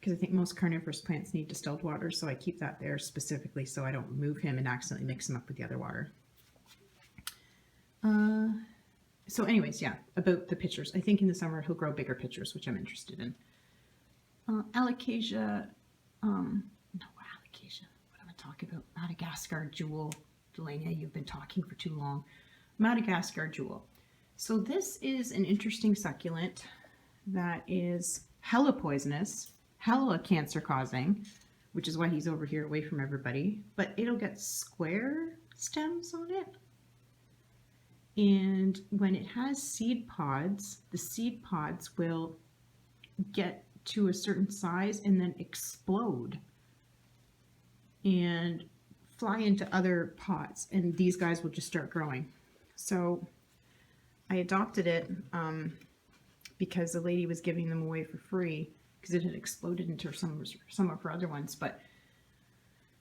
because I think most carnivorous plants need distilled water, so I keep that there specifically so I don't move him and accidentally mix him up with the other water. So anyways, yeah, about the pitchers. I think in the summer he'll grow bigger pitchers, which I'm interested in. Alocasia, Alocasia, what am I talking about? Madagascar Jewel. Delania, you've been talking for too long. Madagascar Jewel. So this is an interesting succulent that is hella poisonous, hella cancer causing, which is why he's over here away from everybody, but it'll get square stems on it. And when it has seed pods, the seed pods will get to a certain size and then explode and fly into other pots, and these guys will just start growing. So I adopted it because the lady was giving them away for free because it had exploded into some of her other ones. But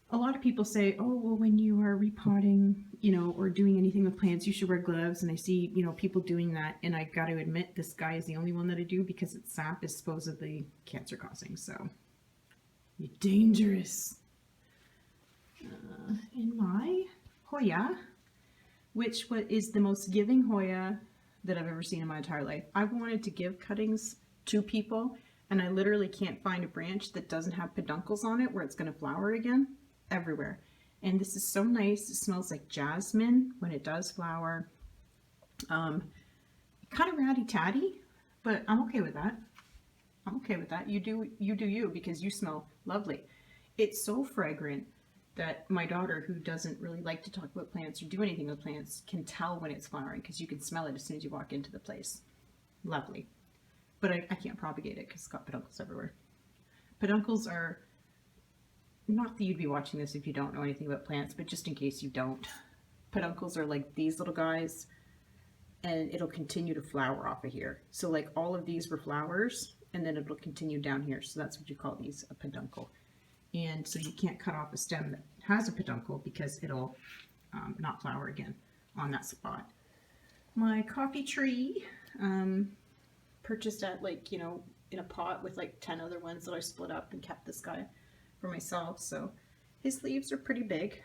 a lot of people say, oh, well, when you are repotting, you know, or doing anything with plants, you should wear gloves. And I see, you know, people doing that. And I got to admit, this guy is the only one that I do because its sap is supposedly cancer causing. So you're dangerous. In my Hoya, which is the most giving Hoya that I've ever seen in my entire life. I've wanted to give cuttings to people, and I literally can't find a branch that doesn't have peduncles on it where it's going to flower again. Everywhere. And this is so nice. It smells like jasmine when it does flower. Kind of ratty-tatty, but I'm okay with that. I'm okay with that. You do you because you smell lovely. It's so fragrant that my daughter, who doesn't really like to talk about plants or do anything with plants, can tell when it's flowering because you can smell it as soon as you walk into the place. Lovely. But I can't propagate it because it's got peduncles everywhere. Peduncles are, not that you'd be watching this if you don't know anything about plants, but just in case you don't. Peduncles are like these little guys, and it'll continue to flower off of here. So like all of these were flowers, and then it'll continue down here. So that's what you call these, a peduncle. And so you can't cut off a stem that has a peduncle because it'll not flower again on that spot. My coffee tree, purchased at like, you know, in a pot with like 10 other ones that I split up and kept this guy for myself. So his leaves are pretty big.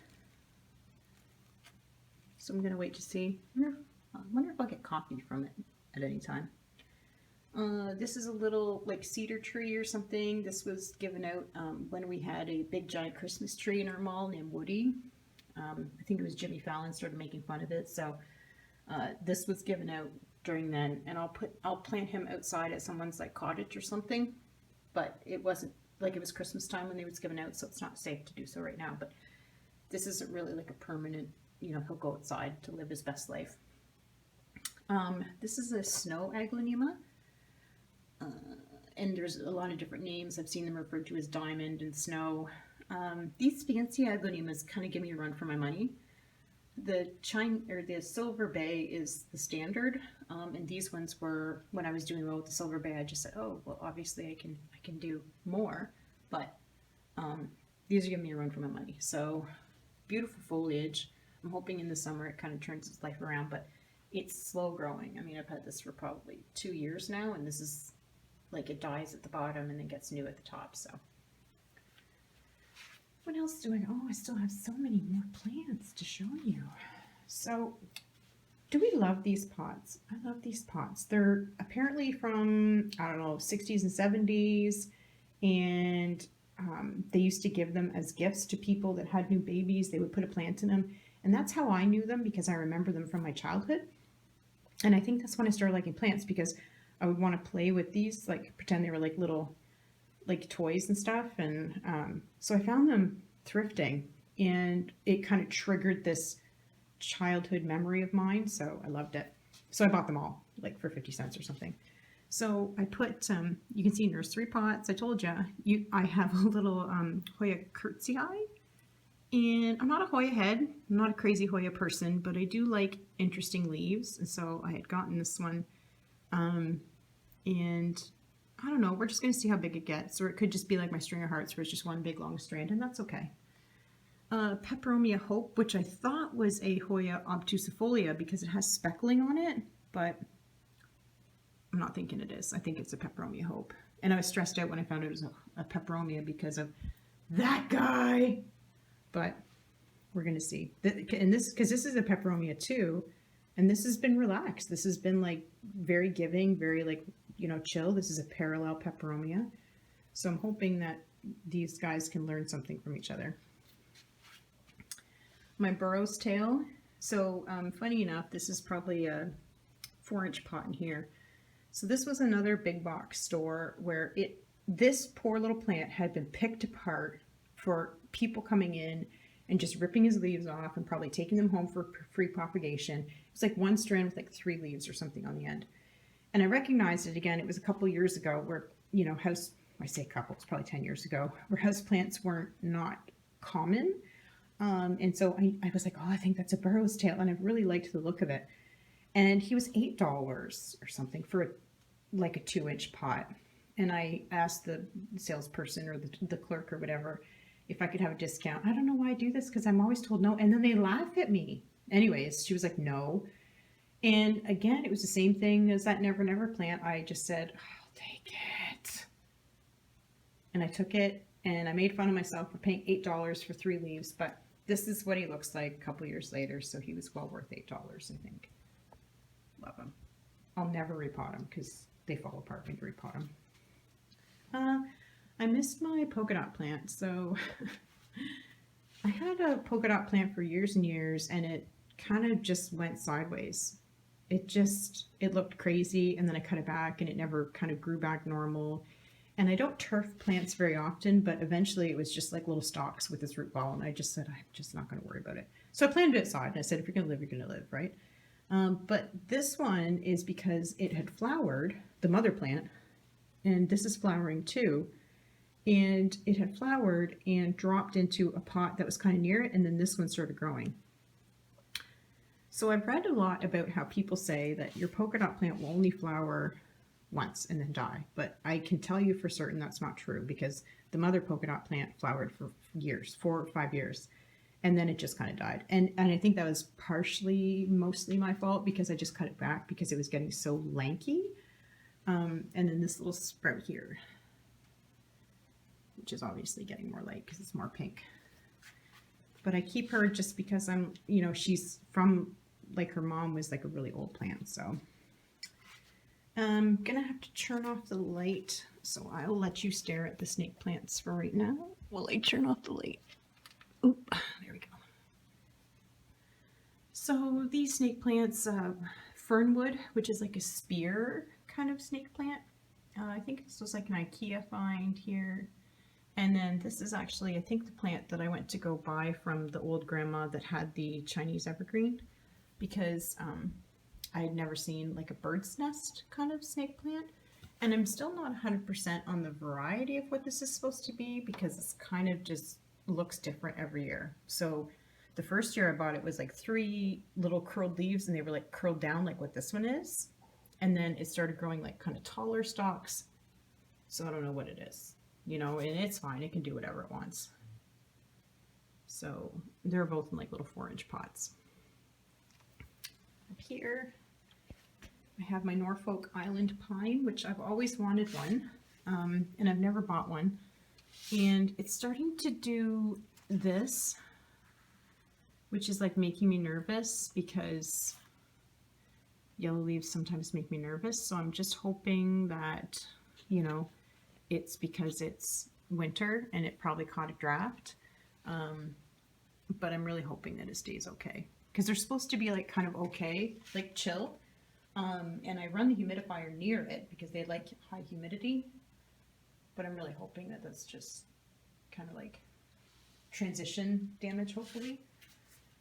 So I'm going to wait to see. I wonder if I'll get coffee from it at any time. This is a little like cedar tree or something. This was given out when we had a big giant Christmas tree in our mall named Woody. I think it was Jimmy Fallon started making fun of it. So this was given out during then, and I'll plant him outside at someone's like cottage or something. But it wasn't like it was Christmas time when they was given out, so it's not safe to do so right now. But this isn't really like a permanent, you know, he'll go outside to live his best life. This is a snow aglanima. And there's a lot of different names. I've seen them referred to as diamond and snow. These fancy aglanimas kind of give me a run for my money. The Silver Bay is the standard, and these ones were, when I was doing well with the Silver Bay, I just said, oh, well, obviously I can do more, but these are giving me a run for my money. So beautiful foliage. I'm hoping in the summer it kind of turns its life around, but it's slow growing. I mean, I've had this for probably 2 years now, and this is like it dies at the bottom and then gets new at the top. So what else do I, oh, I still have so many more plants to show you. So do we love these pots? I love these pots. They're apparently from, I don't know, 60s and 70s, and they used to give them as gifts to people that had new babies. They would put a plant in them, and that's how I knew them, because I remember them from my childhood. And I think that's when I started liking plants, because I would want to play with these, like pretend they were like little like toys and stuff. And so I found them thrifting, and it kind of triggered this childhood memory of mine. So I loved it. So I bought them all like for 50 cents or something. So I put, you can see nursery pots. I told you, I have a little Hoya curtsy eye. And I'm not a Hoya head. I'm not a crazy Hoya person, but I do like interesting leaves. And so I had gotten this one. And I don't know, we're just going to see how big it gets. Or it could just be like my string of hearts where it's just one big long strand, and that's okay. Peperomia Hope, which I thought was a Hoya obtusifolia because it has speckling on it, but I'm not thinking it is. I think it's a Peperomia Hope. And I was stressed out when I found it was a Peperomia because of that guy. But we're going to see. And this, because this is a Peperomia too, and this has been relaxed. This has been like very giving, very like, you know, chill. This is a parallel Peperomia. So I'm hoping that these guys can learn something from each other. My Burrows Tail. So funny enough, this is probably a 4-inch pot in here. So this was another big box store where this poor little plant had been picked apart for people coming in and just ripping his leaves off and probably taking them home for free propagation. It was like one strand with like 3 leaves or something on the end. And I recognized it again. It was a couple years ago where, you know, I say couple, it's probably 10 years ago, where houseplants weren't not common. And so I was like, oh, I think that's a Burrows Tail, and I really liked the look of it. And he was $8 or something for like a 2-inch pot. And I asked the salesperson or the clerk or whatever if I could have a discount. I don't know why I do this, because I'm always told no, and then they laugh at me. Anyways, she was like, no. And again, it was the same thing as that Never Never plant. I just said, I'll take it. And I took it, and I made fun of myself for paying $8 for 3 leaves, but this is what he looks like a couple years later, so he was well worth $8, I think. Love him. I'll never repot them because they fall apart when you repot them. I missed my polka dot plant, so I had a polka dot plant for years and years, and it kind of just went sideways. It looked crazy, and then I cut it back, and it never kind of grew back normal. And I don't turf plants very often, but eventually it was just like little stalks with this root ball, and I just said, I'm just not going to worry about it. So I planted it aside, and I said, if you're going to live, you're going to live, right? But this one is because it had flowered, the mother plant, and this is flowering too, and it had flowered and dropped into a pot that was kind of near it, and then this one started growing. So I've read a lot about how people say that your polka dot plant will only flower once and then die, but I can tell you for certain that's not true, because the mother polka dot plant flowered for years, 4 or 5 years, and then it just kind of died. And I think that was mostly my fault, because I just cut it back because it was getting so lanky. And then this little sprout here, which is obviously getting more light because it's more pink. But I keep her just because she's from, like, her mom was like a really old plant, so. I'm gonna have to turn off the light, so I'll let you stare at the snake plants for right now while I turn off the light. Oop, there we go. So these snake plants, fernwood, which is like a spear kind of snake plant. I think this was like an IKEA find here. And then this is actually, I think, the plant that I went to go buy from the old grandma that had the Chinese evergreen, because I had never seen like a bird's nest kind of snake plant. And I'm still not 100% on the variety of what this is supposed to be, because it's kind of just looks different every year. So the first year I bought it was like 3 little curled leaves, and they were like curled down like what this one is. And then it started growing like kind of taller stalks. So I don't know what it is, and it's fine. It can do whatever it wants. So they're both in like little 4-inch pots. Up here, I have my Norfolk Island pine, which I've always wanted one, and I've never bought one. And it's starting to do this, which is like making me nervous, because yellow leaves sometimes make me nervous. So I'm just hoping that, it's because it's winter and it probably caught a draft. But I'm really hoping that it stays okay, because they're supposed to be like kind of okay, like chill. And I run the humidifier near it because they like high humidity, but I'm really hoping that that's just kind of like transition damage, hopefully.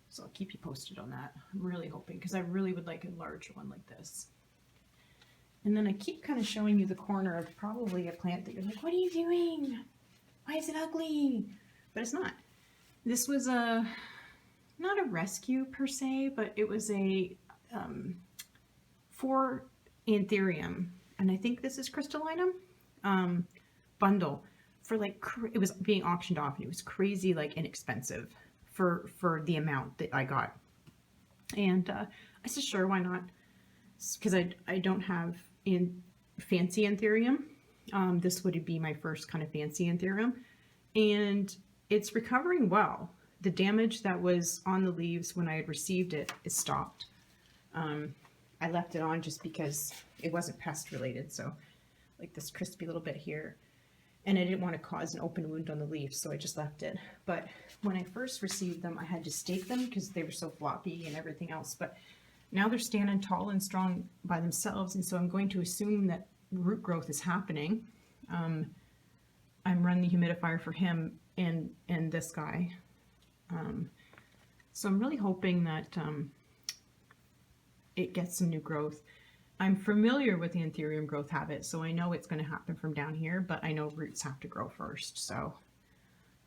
So I'll keep you posted on that. I'm really hoping, because I really would like a large one like this. And then I keep kind of showing you the corner of probably a plant that you're like, what are you doing? Why is it ugly? But it's not. This was not a rescue per se, but it was a 4 anthurium, and I think this is crystallinum, bundle for like, it was being auctioned off, and it was crazy like inexpensive for the amount that I got. And I said, sure, why not? Because I don't have fancy anthurium. This would be my first kind of fancy anthurium, and it's recovering well. The damage that was on the leaves when I had received it is stopped. I left it on just because it wasn't pest related, so like this crispy little bit here, and I didn't want to cause an open wound on the leaf, so I just left it. But when I first received them, I had to stake them because they were so floppy and everything else, but now they're standing tall and strong by themselves, and so I'm going to assume that root growth is happening. I'm running the humidifier for him and this guy, so I'm really hoping that it gets some new growth. I'm familiar with the Anthurium growth habit, so I know it's going to happen from down here, but I know roots have to grow first, so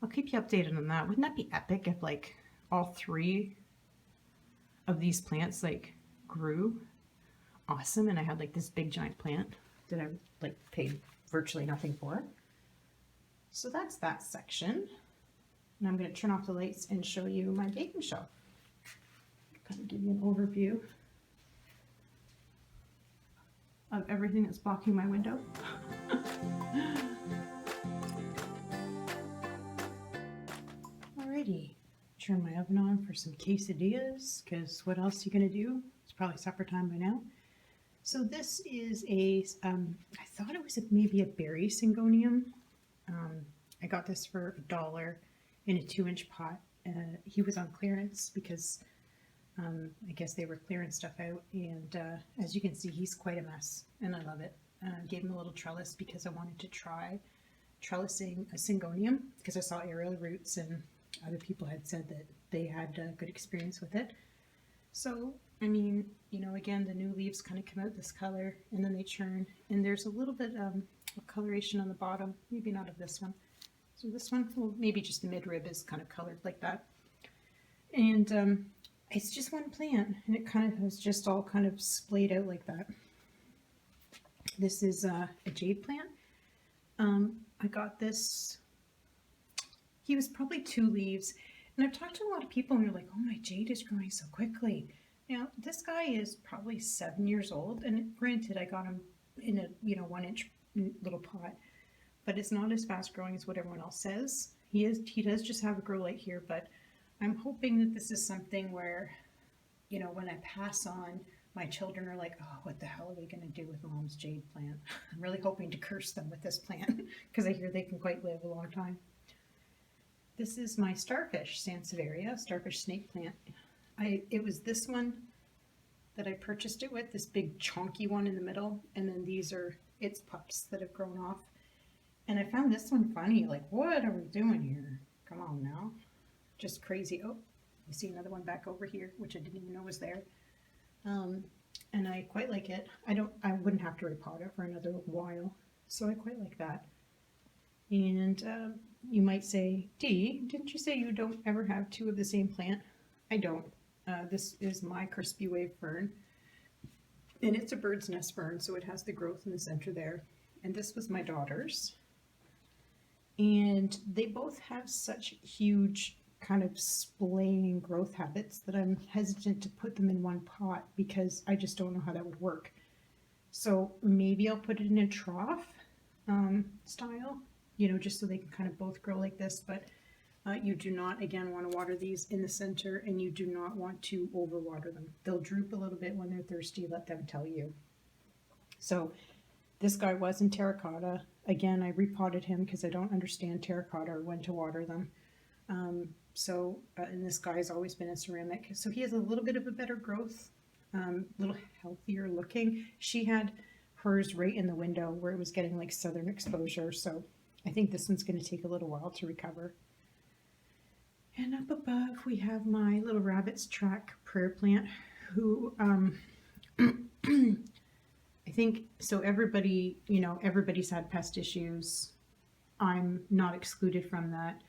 I'll keep you updated on that. Wouldn't that be epic if like all 3 of these plants like grew awesome and I had like this big giant plant that I like paid virtually nothing for? So that's that section. And I'm going to turn off the lights and show you my baking shelf. Kind of give you an overview of everything that's blocking my window. Alrighty, turn my oven on for some quesadillas, because what else are you gonna do? It's probably supper time by now. So this is a, I thought it was maybe a berry syngonium. I got this for $1 in a 2-inch pot. He was on clearance because I guess they were clearing stuff out, and as you can see, he's quite a mess, and I love it. Gave him a little trellis because I wanted to try trellising a syngonium because I saw aerial roots and other people had said that they had a good experience with it. So, I mean, you know, again, the new leaves kind of come out this color and then they churn, and there's a little bit of coloration on the bottom, maybe not of this one. So this one, well, maybe just the midrib is kind of colored like that. And it's just one plant, and it kind of has just all kind of splayed out like that. This is a jade plant. I got this, he was probably 2 leaves, and I've talked to a lot of people and they're like, oh, my jade is growing so quickly. Now, this guy is probably 7 years old, and granted, I got him in a 1-inch little pot, but it's not as fast growing as what everyone else says. He does just have a grow light here, but I'm hoping that this is something where, you know, when I pass on, my children are like, oh, what the hell are we going to do with Mom's jade plant? I'm really hoping to curse them with this plant because I hear they can quite live a long time. This is my Starfish Sansevieria, starfish snake plant. It was this one that I purchased it with, this big chonky one in the middle, and then these are its pups that have grown off. And I found this one funny, like, what are we doing here? Come on now. Just crazy. Oh, you see another one back over here, which I didn't even know was there. And I quite like it. I wouldn't have to repot it for another while, so I quite like that. And you might say, Dee, didn't you say you don't ever have 2 of the same plant? I don't. This is my crispy wave fern, and it's a bird's nest fern, so it has the growth in the center there. And this was my daughter's, and they both have such huge kind of splaying growth habits that I'm hesitant to put them in one pot because I just don't know how that would work. So maybe I'll put it in a trough style, you know, just so they can kind of both grow like this. But you do not, again, want to water these in the center, and you do not want to overwater them. They'll droop a little bit when they're thirsty, let them tell you. So this guy was in terracotta. Again, I repotted him because I don't understand terracotta or when to water them. And this guy's always been in ceramic. So he has a little bit of a better growth, a little healthier looking. She had hers right in the window where it was getting like southern exposure. So I think this one's going to take a little while to recover. And up above we have my little rabbit's track prayer plant, who I think, so everybody, you know, everybody's had pest issues. I'm not excluded from that.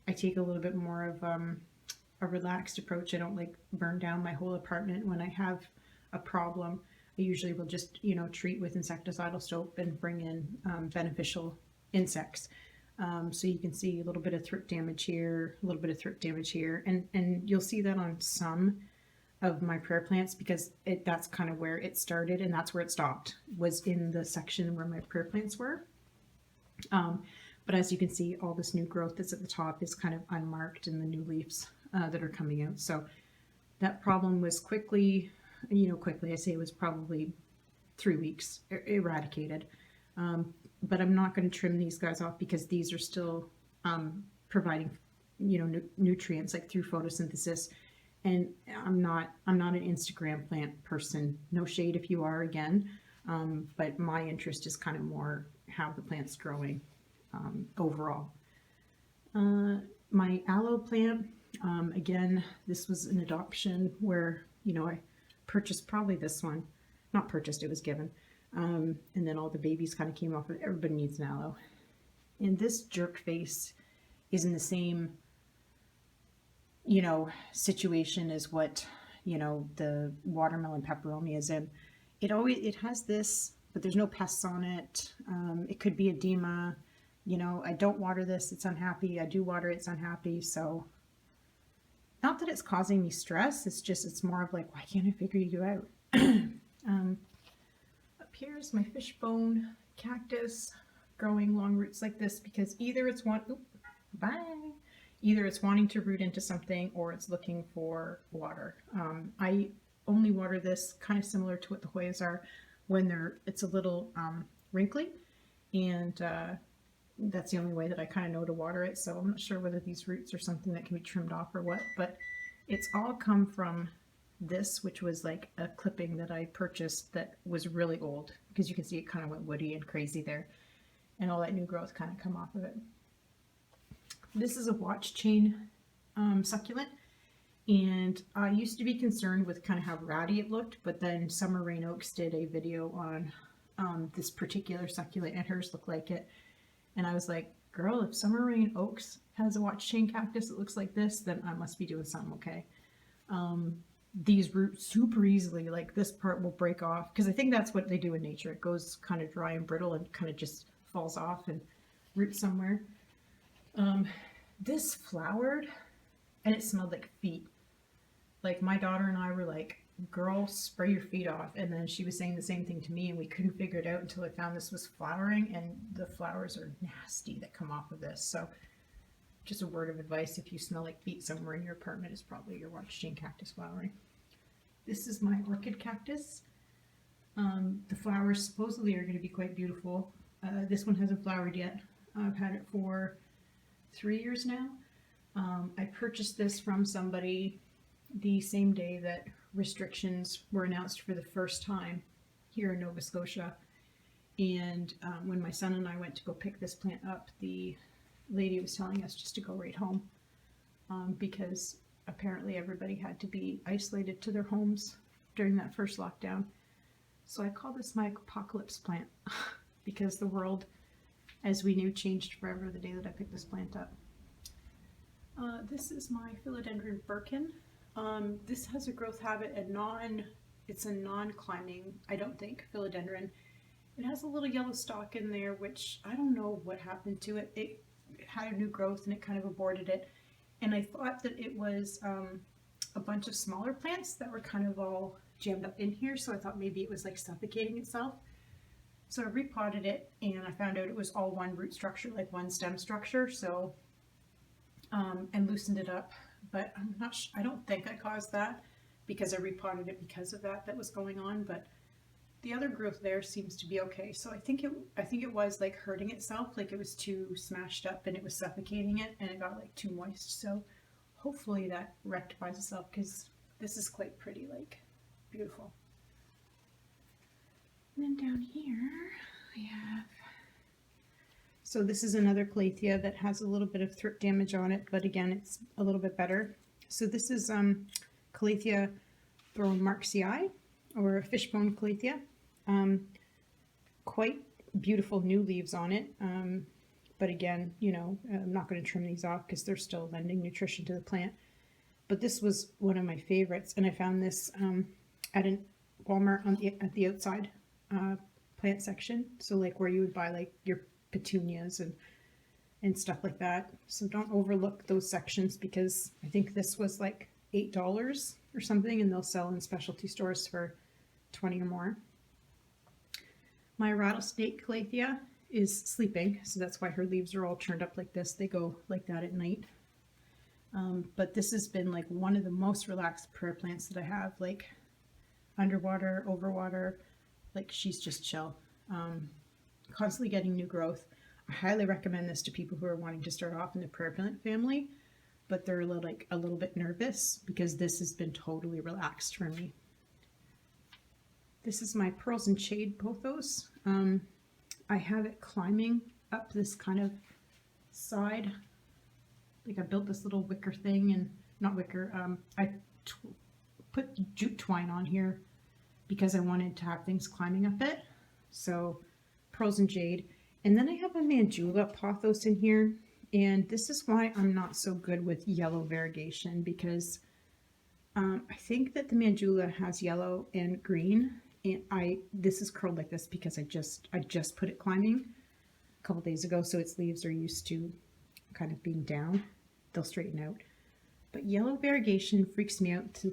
I take a little bit more of a relaxed approach. I don't like burn down my whole apartment when I have a problem. I usually will just, you know, treat with insecticidal soap and bring in beneficial insects. So you can see a little bit of thrips damage here, a little bit of thrips damage here, and you'll see that on some of my prayer plants because that's kind of where it started and that's where it stopped, was in the section where my prayer plants were. But as you can see, all this new growth that's at the top is kind of unmarked in the new leaves that are coming out. So that problem was quickly, I say it was probably 3 weeks eradicated. But I'm not going to trim these guys off because these are still providing, nutrients like through photosynthesis. And I'm not an Instagram plant person. No shade if you are, again. But my interest is kind of more how the plant's growing overall. My aloe plant, again, this was an adoption where, I purchased probably this one not purchased, it was given. And then all the babies kind of came off of it. Everybody needs an aloe. And this jerk face is in the same, you know, situation as what, you know, the watermelon peperomia is in. It has this, but there's no pests on it. It could be edema. You know, I don't water this, it's unhappy. I do water it, it's unhappy. So not that it's causing me stress, it's just, it's more of like, why can't I figure you out? Up here is my fishbone cactus growing long roots like this because either it's either it's wanting to root into something or it's looking for water. I only water this kind of similar to what the Hoyas are when it's a little wrinkly, and that's the only way that I kind of know to water it. So I'm not sure whether these roots are something that can be trimmed off or what, but it's all come from this, which was like a clipping that I purchased that was really old, because you can see it kind of went woody and crazy there, and all that new growth kind of come off of it. This is a watch chain succulent, and I used to be concerned with kind of how ratty it looked, but then Summer Rain Oaks did a video on this particular succulent and hers looked like it. And I was like, girl, if Summer Rain Oaks has a watch chain cactus that looks like this, then I must be doing something okay. These root super easily, like this part will break off, because I think that's what they do in nature. It goes kind of dry and brittle and kind of just falls off and roots somewhere. This flowered and it smelled like feet. Like my daughter and I were like, girl, spray your feet off. And then she was saying the same thing to me, and we couldn't figure it out until I found this was flowering, and the flowers are nasty that come off of this. So just a word of advice, if you smell like feet somewhere in your apartment, it's probably your watch chain cactus flowering. This is my orchid cactus. The flowers supposedly are going to be quite beautiful. This one hasn't flowered yet. I've had it for 3 years now. I purchased this from somebody the same day that restrictions were announced for the first time here in Nova Scotia. And when my son and I went to go pick this plant up, the lady was telling us just to go right home because apparently everybody had to be isolated to their homes during that first lockdown. So I call this my apocalypse plant because the world as we knew changed forever the day that I picked this plant up. This is my Philodendron Birkin. This has a growth habit, it's a non-climbing, I don't think, philodendron. It has a little yellow stalk in there, which I don't know what happened to it. It had a new growth and it kind of aborted it. And I thought that it was a bunch of smaller plants that were kind of all jammed up in here, so I thought maybe it was like suffocating itself. So I repotted it and I found out it was all one root structure, like one stem structure, so and loosened it up. But I'm not I don't think I caused that because I repotted it because of that was going on, but the other growth there seems to be okay. So I think it was like hurting itself, like it was too smashed up and it was suffocating it and it got like too moist. So hopefully that rectifies itself, because this is quite pretty, like beautiful. And then down here I have, so this is another Calathea that has a little bit of thrip damage on it, but again, it's a little bit better. So this is Calathea Orbifolia, or Fishbone Calathea. Quite beautiful new leaves on it. But again, you know, I'm not going to trim these off because they're still lending nutrition to the plant. But this was one of my favorites, and I found this at a Walmart at the outside plant section. So like where you would buy like your petunias and stuff like that. So don't overlook those sections, because I think this was like $8 or something, and they'll sell in specialty stores for 20 or more. My Rattlesnake Calathea is sleeping, so that's why her leaves are all turned up like this. They go like that at night. But this has been like one of the most relaxed prayer plants that I have, like underwater, overwater, like she's just chill. Constantly getting new growth. I highly recommend this to people who are wanting to start off in the prayer plant family, but they're a little bit nervous, because this has been totally relaxed for me. This is my Pearls and Shade Pothos. I have it climbing up this kind of side. Like I built this little wicker thing, and not wicker, I put jute twine on here because I wanted to have things climbing up it. So pearls and jade. And then I have a Manjula Pothos in here. And this is why I'm not so good with yellow variegation, because I think that the Manjula has yellow and green. And this is curled like this because I just put it climbing a couple days ago, so its leaves are used to kind of being down. They'll straighten out. But yellow variegation freaks me out.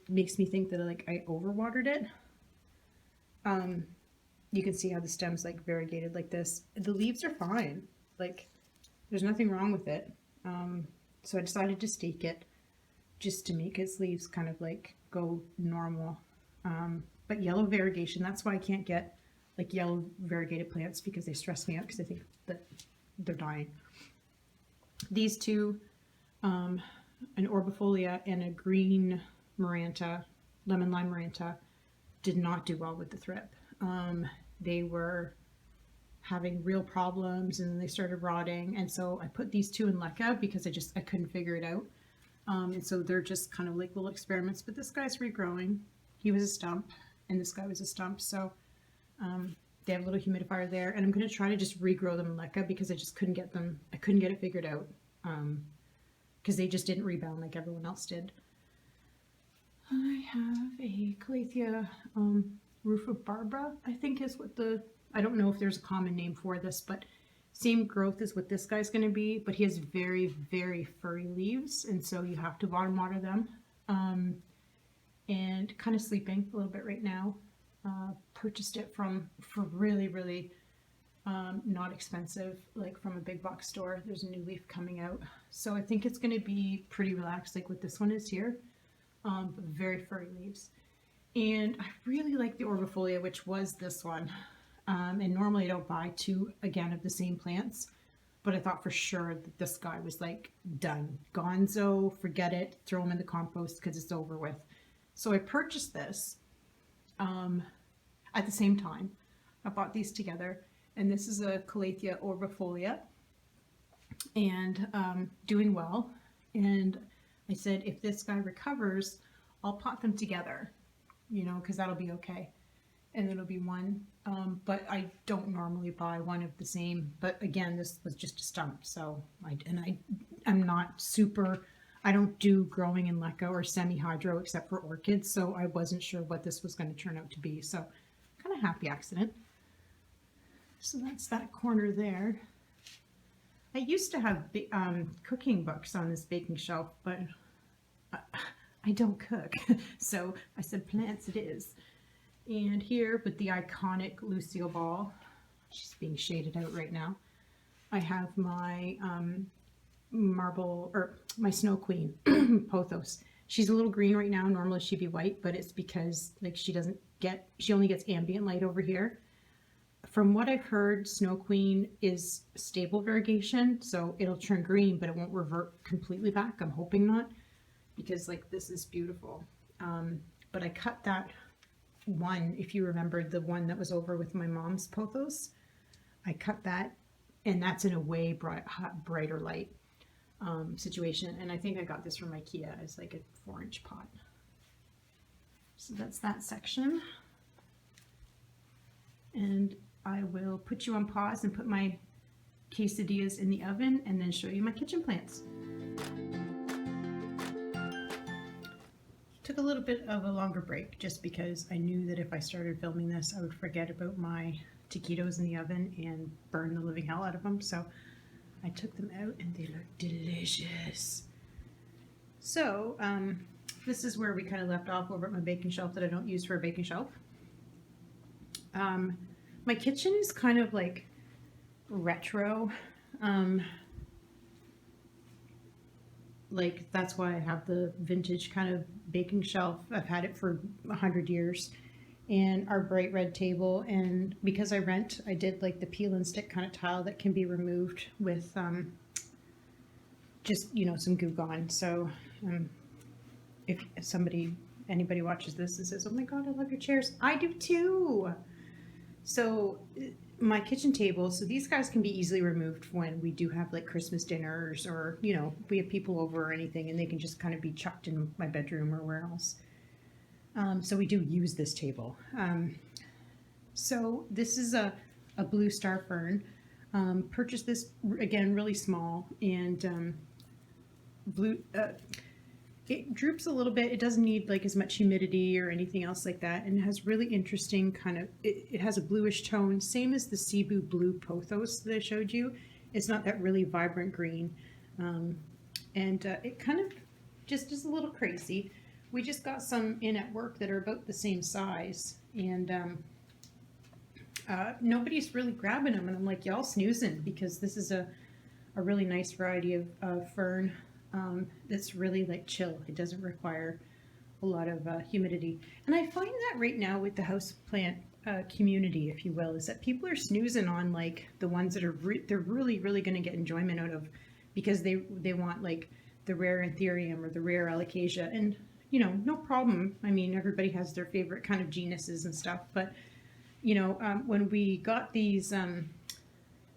Makes me think that I overwatered it. You can see how the stem's like variegated like this. The leaves are fine. Like, there's nothing wrong with it. So I decided to stake it just to make its leaves kind of like go normal. But yellow variegation, that's why I can't get like yellow variegated plants, because they stress me out because I think that they're dying. These two, an Orbifolia and a green Maranta, lemon lime Maranta, did not do well with the thrip. They were having real problems, and then they started rotting, and so I put these two in Leca because I couldn't figure it out. And so they're just kind of like little experiments, but this guy's regrowing. He was a stump and this guy was a stump, so they have a little humidifier there, and I'm going to try to just regrow them in Leca because I just couldn't get it figured out, because they just didn't rebound like everyone else did. I have a Calathea Rufibarbra, I think is what I don't know if there's a common name for this, but same growth as what this guy's going to be, but he has very, very furry leaves, and so you have to bottom water them. And kind of sleeping a little bit right now. Purchased it for really, really not expensive, like from a big box store. There's a new leaf coming out, so I think it's going to be pretty relaxed, like what this one is here. But very furry leaves. And I really like the Orbifolia, which was this one. And normally I don't buy two again of the same plants, but I thought for sure that this guy was like done. Gonzo, forget it, throw him in the compost because it's over with. So I purchased this at the same time. I bought these together, and this is a Calathea Orbifolia, and doing well. And I said, if this guy recovers, I'll pot them together, you know, because that'll be okay. And it'll be one, but I don't normally buy one of the same. But again, this was just a stump, so I'm not super. I don't do growing in Leca or semi-hydro except for orchids, so I wasn't sure what this was going to turn out to be. So kind of happy accident. So that's that corner there. I used to have cooking books on this baking shelf, but I don't cook, so I said plants it is. And here with the iconic Lucille Ball, she's being shaded out right now, I have my my Snow Queen Pothos. She's a little green right now. Normally she'd be white, but it's because like she only gets ambient light over here. From what I've heard, Snow Queen is stable variegation, so it'll turn green, but it won't revert completely back. I'm hoping not, because like this is beautiful. But I cut that one, if you remember the one that was over with my mom's pothos, I cut that, and that's in a way brighter light situation. And I think I got this from IKEA as like a 4-inch pot. So that's that section. And I will put you on pause and put my quesadillas in the oven and then show you my kitchen plants. Took a little bit of a longer break just because I knew that if I started filming this, I would forget about my taquitos in the oven and burn the living hell out of them. So I took them out and they look delicious. So this is where we kind of left off over at my baking shelf that I don't use for a baking shelf. My kitchen is kind of like retro. Like that's why I have the vintage kind of baking shelf. I've had it for 100 years. And our bright red table, and because I rent, I did like the peel and stick kind of tile that can be removed with just, you know, some Goo Gone. So if anybody watches this and says, oh my god, I love your chairs, I do too. So my kitchen table, so these guys can be easily removed when we do have like Christmas dinners, or, you know, we have people over or anything, and they can just kind of be chucked in my bedroom or where else. So we do use this table. So this is a blue star fern. Purchased this, again, really small, and blue. It droops a little bit. It doesn't need like as much humidity or anything else like that, and it has really interesting kind of, it has a bluish tone, same as the Cebu blue pothos that I showed you. It's not that really vibrant green, and it kind of just is a little crazy. We just got some in at work that are about the same size, and nobody's really grabbing them, and I'm like, y'all snoozing, because this is a really nice variety of fern that's really like chill. It doesn't require a lot of humidity, and I find that right now with the houseplant community, if you will, is that people are snoozing on like the ones that are they're really going to get enjoyment out of, because they want like the rare Anthurium or the rare Alocasia, and you know, no problem. I mean, everybody has their favorite kind of genuses and stuff, but you know, when we got these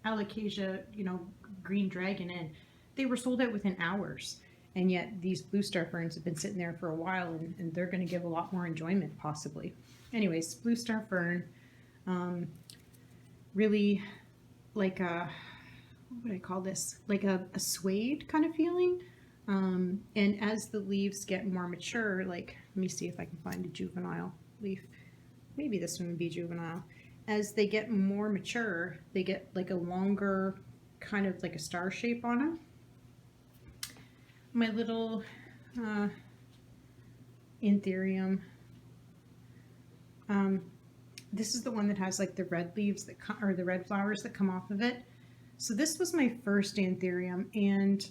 Alocasia, you know, green dragon in, they were sold out within hours, and yet these blue star ferns have been sitting there for a while, and they're going to give a lot more enjoyment possibly. Anyways, blue star fern, really like a, what would I call this? Like a suede kind of feeling. And as the leaves get more mature, like, let me see if I can find a juvenile leaf. Maybe this one would be juvenile. As they get more mature, they get like a longer, kind of like a star shape on them. My little Anthurium. This is the one that has like the red leaves that come, or the red flowers that come off of it. So this was my first Anthurium, and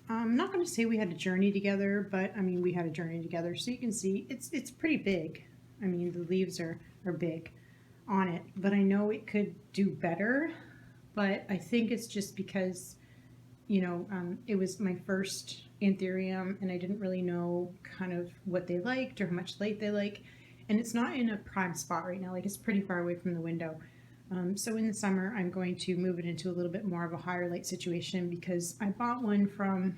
I'm not going to say we had a journey together, but I mean, we had a journey together. So you can see it's pretty big. I mean, the leaves are big on it, but I know it could do better. But I think it's just because, you know, it was my first Anthurium, and I didn't really know kind of what they liked or how much light they like. And it's not in a prime spot right now. Like, it's pretty far away from the window. So in the summer, I'm going to move it into a little bit more of a higher light situation, because I bought one from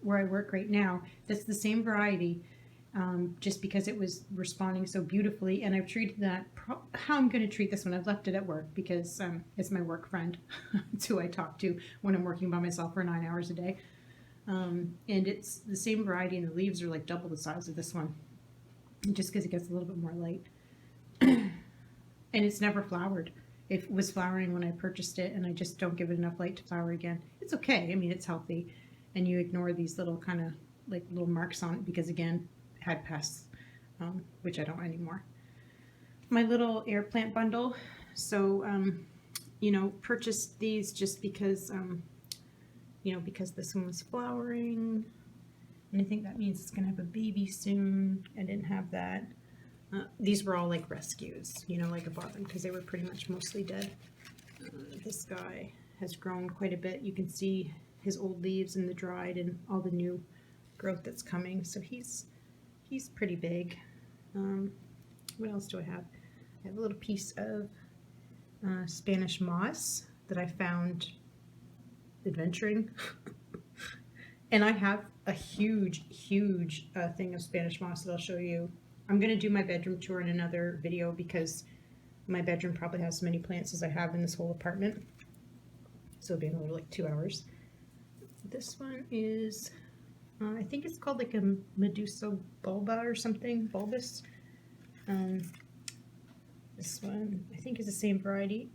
where I work right now that's the same variety, just because it was responding so beautifully. And I've treated that, how I'm going to treat this one, I've left it at work, because it's my work friend. It's who I talk to when I'm working by myself for 9 hours a day. And it's the same variety, and the leaves are like double the size of this one, just because it gets a little bit more light. And it's never flowered. It was flowering when I purchased it, and I just don't give it enough light to flower again. It's okay. I mean, it's healthy, and you ignore these little kind of like little marks on it, because again, it had pests, which I don't anymore. My little air plant bundle. So, you know, purchased these just because, you know, because this one was flowering, and I think that means it's going to have a baby soon. I didn't have that. These were all like rescues, you know, like I bought them because they were pretty much mostly dead. This guy has grown quite a bit. You can see his old leaves and the dried and all the new growth that's coming. So he's pretty big. What else do I have? I have a little piece of Spanish moss that I found adventuring. And I have a huge thing of Spanish moss that I'll show you. I'm going to do my bedroom tour in another video, because my bedroom probably has as many plants as I have in this whole apartment. So it'll be another like 2 hours. This one is, I think it's called like a Medusa Bulba or something, bulbous. This one, I think is the same variety.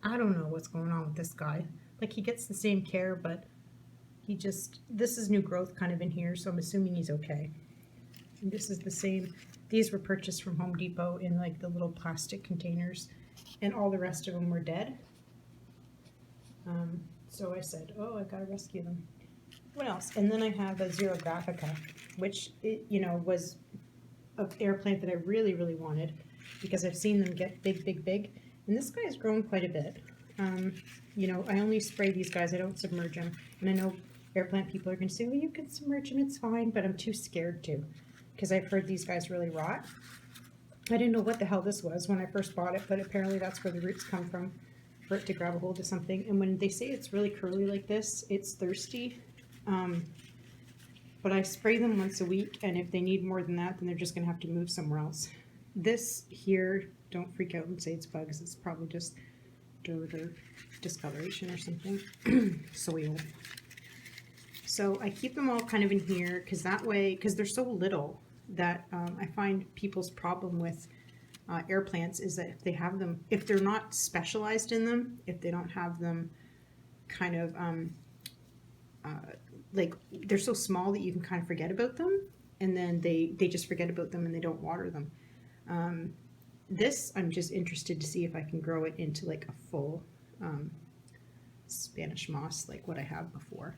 I don't know what's going on with this guy. Like, he gets the same care, but he just, this is new growth kind of in here, so I'm assuming he's okay. And this is the same. These were purchased from Home Depot in like the little plastic containers, and all the rest of them were dead. So I said, oh, I gotta rescue them. What else? And then I have a Xerographica, which, you know, was an air plant that I really wanted, because I've seen them get big. And this guy's grown quite a bit. You know, I only spray these guys. I don't submerge them. And I know air plant people are going to say, well, you can submerge them, it's fine, but I'm too scared to, because I've heard these guys really rot. I didn't know what the hell this was when I first bought it, but apparently that's where the roots come from, for it to grab a hold of something. And when they say it's really curly like this, it's thirsty. But but I spray them once a week, and if they need more than that, then they're just going to have to move somewhere else. This here, don't freak out and say it's bugs. It's probably just dirt or discoloration or something. Soil. So I keep them all kind of in here because that way, because they're so little that I find people's problem with air plants is that if they have them, if they're not specialized in them, if they don't have them kind of like they're so small that you can kind of forget about them, and then they just forget about them and they don't water them. This I'm just interested to see if I can grow it into like a full Spanish moss like what I have before.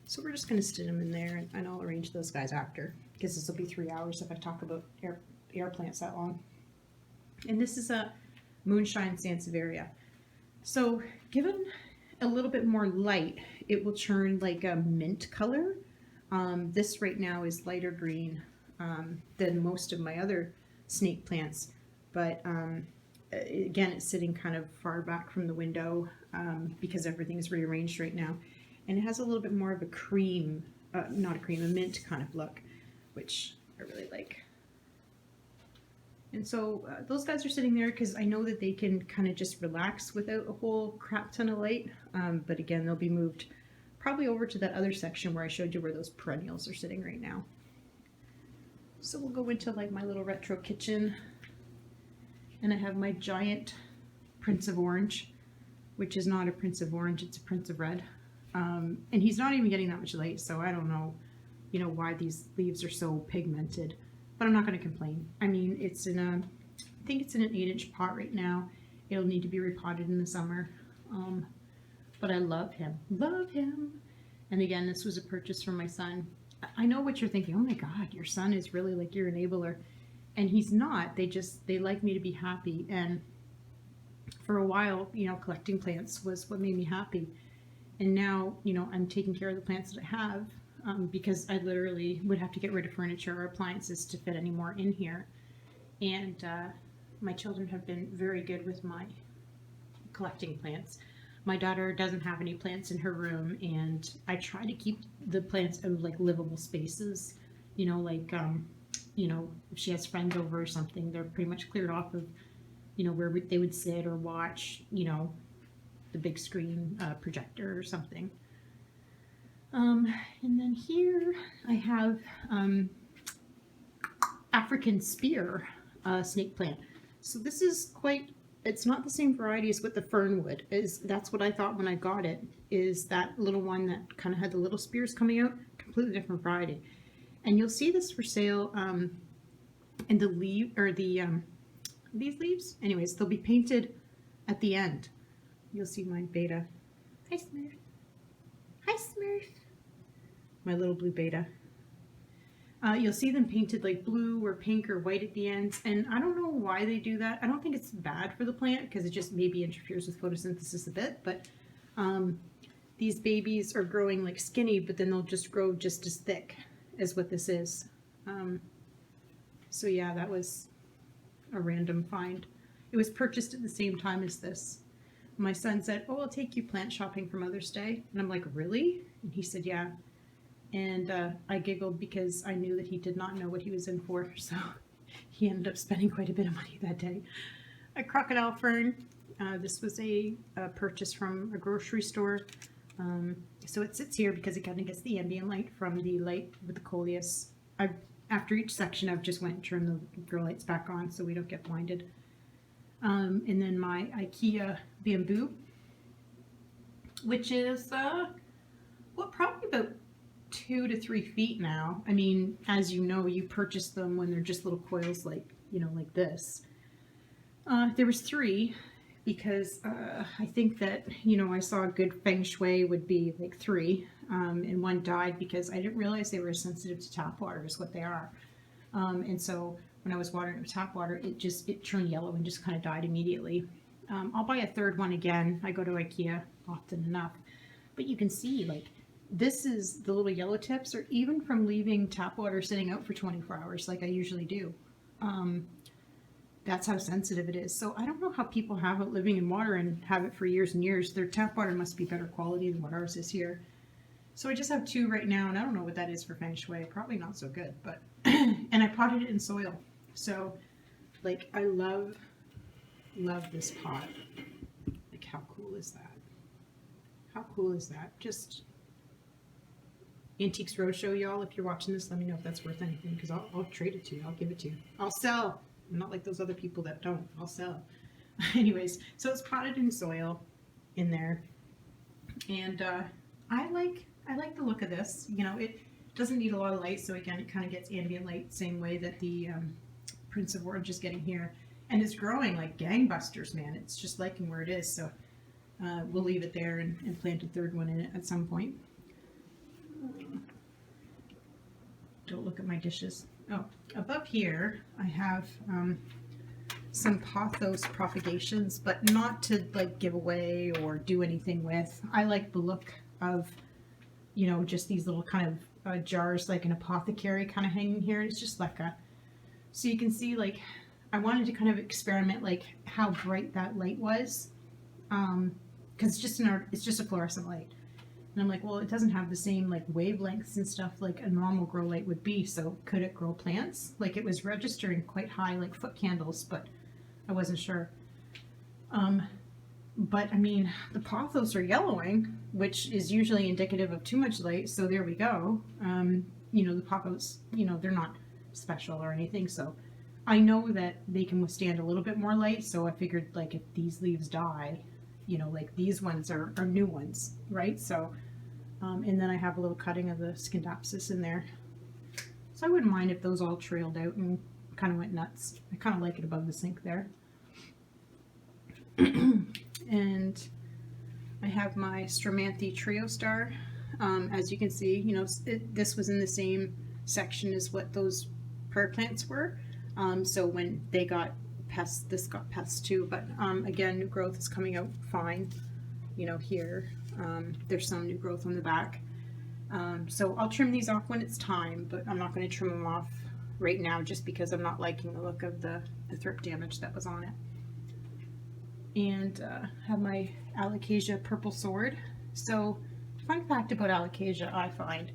So we're just going to stick them in there, and I'll arrange those guys after, because this will be 3 hours if I talk about air plants that long. And this is a Moonshine Sansevieria. So given a little bit more light, it will turn like a mint color. This right now is lighter green than most of my other snake plants, but again, it's sitting kind of far back from the window because everything's rearranged right now. And it has a little bit more of a cream, not a cream, a mint kind of look, which I really like. And so those guys are sitting there because I know that they can kind of just relax without a whole crap ton of light. But again, they'll be moved probably over to that other section where I showed you where those perennials are sitting right now. So we'll go into like my little retro kitchen. And I have my giant Prince of Orange, which is not a Prince of Orange, it's a Prince of Red. And he's not even getting that much light, so I don't know, you know, why these leaves are so pigmented. But I'm not going to complain. I mean, it's in a, I think it's in an 8-inch pot right now. It'll need to be repotted in the summer. But I love him. Love him. And again, this was a purchase from my son. I know what you're thinking. Oh my God, your son is really like your enabler. And he's not. They like me to be happy. And for a while, you know, collecting plants was what made me happy. And now, you know, I'm taking care of the plants that I have. Because I literally would have to get rid of furniture or appliances to fit any more in here. And my children have been very good with my collecting plants. My daughter doesn't have any plants in her room, and I try to keep the plants in like livable spaces. You know, like, you know, if she has friends over or something, they're pretty much cleared off of, you know, where they would sit or watch, you know, the big screen projector or something. And then here I have African spear snake plant. So this is quite, it's not the same variety as what the fernwood is. That's what I thought when I got it, is that little one that kind of had the little spears coming out, completely different variety. And you'll see this for sale in the leaf, or the these leaves. Anyways, they'll be painted at the end. You'll see my beta. Hi, Smurf. Hi, Smurf. My little blue beta. You'll see them painted like blue or pink or white at the ends, and I don't know why they do that. I don't think it's bad for the plant because it just maybe interferes with photosynthesis a bit, but these babies are growing like skinny, but then they'll just grow just as thick as what this is. So yeah, that was a random find. It was purchased at the same time as this. My son said, "Oh, I'll take you plant shopping for Mother's Day." And I'm like, "Really?" And he said, "Yeah." And I giggled because I knew that he did not know what he was in for. So he ended up spending quite a bit of money that day. A crocodile fern. This was a purchase from a grocery store. So it sits here because it kind of gets the ambient light from the light with the Coleus. After each section, I've just went and turned the grow lights back on so we don't get blinded. And then my IKEA bamboo, which is, well, probably about 2 to 3 feet now. I mean, as you know, you purchase them when they're just little coils like, you know, like this. There was 3 because I think that, you know, I saw a good feng shui would be like 3, and one died because I didn't realize they were sensitive to tap water is what they are. And so when I was watering it with tap water, it turned yellow and just kind of died immediately. I'll buy a 3rd one again. I go to IKEA often enough, but you can see like this is the little yellow tips, or even from leaving tap water sitting out for 24 hours like I usually do. That's how sensitive it is. So I don't know how people have it living in water and have it for years and years. Their tap water must be better quality than what ours is here. So I just have 2 right now, and I don't know what that is for feng shui. Probably not so good, but and I potted it in soil. So like I love this pot. Like how cool is that? How cool is that? Just Antiques Roadshow, y'all. If you're watching this, let me know if that's worth anything, because I'll trade it to you. I'll give it to you. I'll sell. I'm not like those other people that don't. I'll sell. Anyways, so it's potted in soil in there, and I like the look of this. You know, it doesn't need a lot of light, so again, it kind of gets ambient light, same way that the Prince of Orange is getting here, and it's growing like gangbusters, man. It's just liking where it is, so we'll leave it there and plant a 3rd one in it at some point. Don't look at my dishes. Oh, above here I have some pothos propagations, but not to like give away or do anything with. I like the look of, you know, just these little kind of jars, like an apothecary kind of hanging here. It's just like a, so you can see, like, I wanted to kind of experiment like how bright that light was, because it's just a fluorescent light. And I'm like, well, it doesn't have the same like wavelengths and stuff like a normal grow light would be, so could it grow plants? Like, it was registering quite high, like foot candles, but I wasn't sure. But I mean, the pothos are yellowing, which is usually indicative of too much light, so there we go. You know, the pothos, you know, they're not special or anything, so I know that they can withstand a little bit more light, so I figured, like, if these leaves die, you know, like these ones are new ones, right? So and then I have a little cutting of the Scindapsus in there, so I wouldn't mind if those all trailed out and kind of went nuts. I kind of like it above the sink there. And I have my Stromanthe Trio Star. As you can see, you know, this was in the same section as what those prayer plants were. So when they got pests, this got pests too, but again, new growth is coming out fine. You know, here there's some new growth on the back. So I'll trim these off when it's time, but I'm not going to trim them off right now just because I'm not liking the look of the thrip damage that was on it. And have my Alocasia Purple Sword. So fun fact about Alocasia, I find,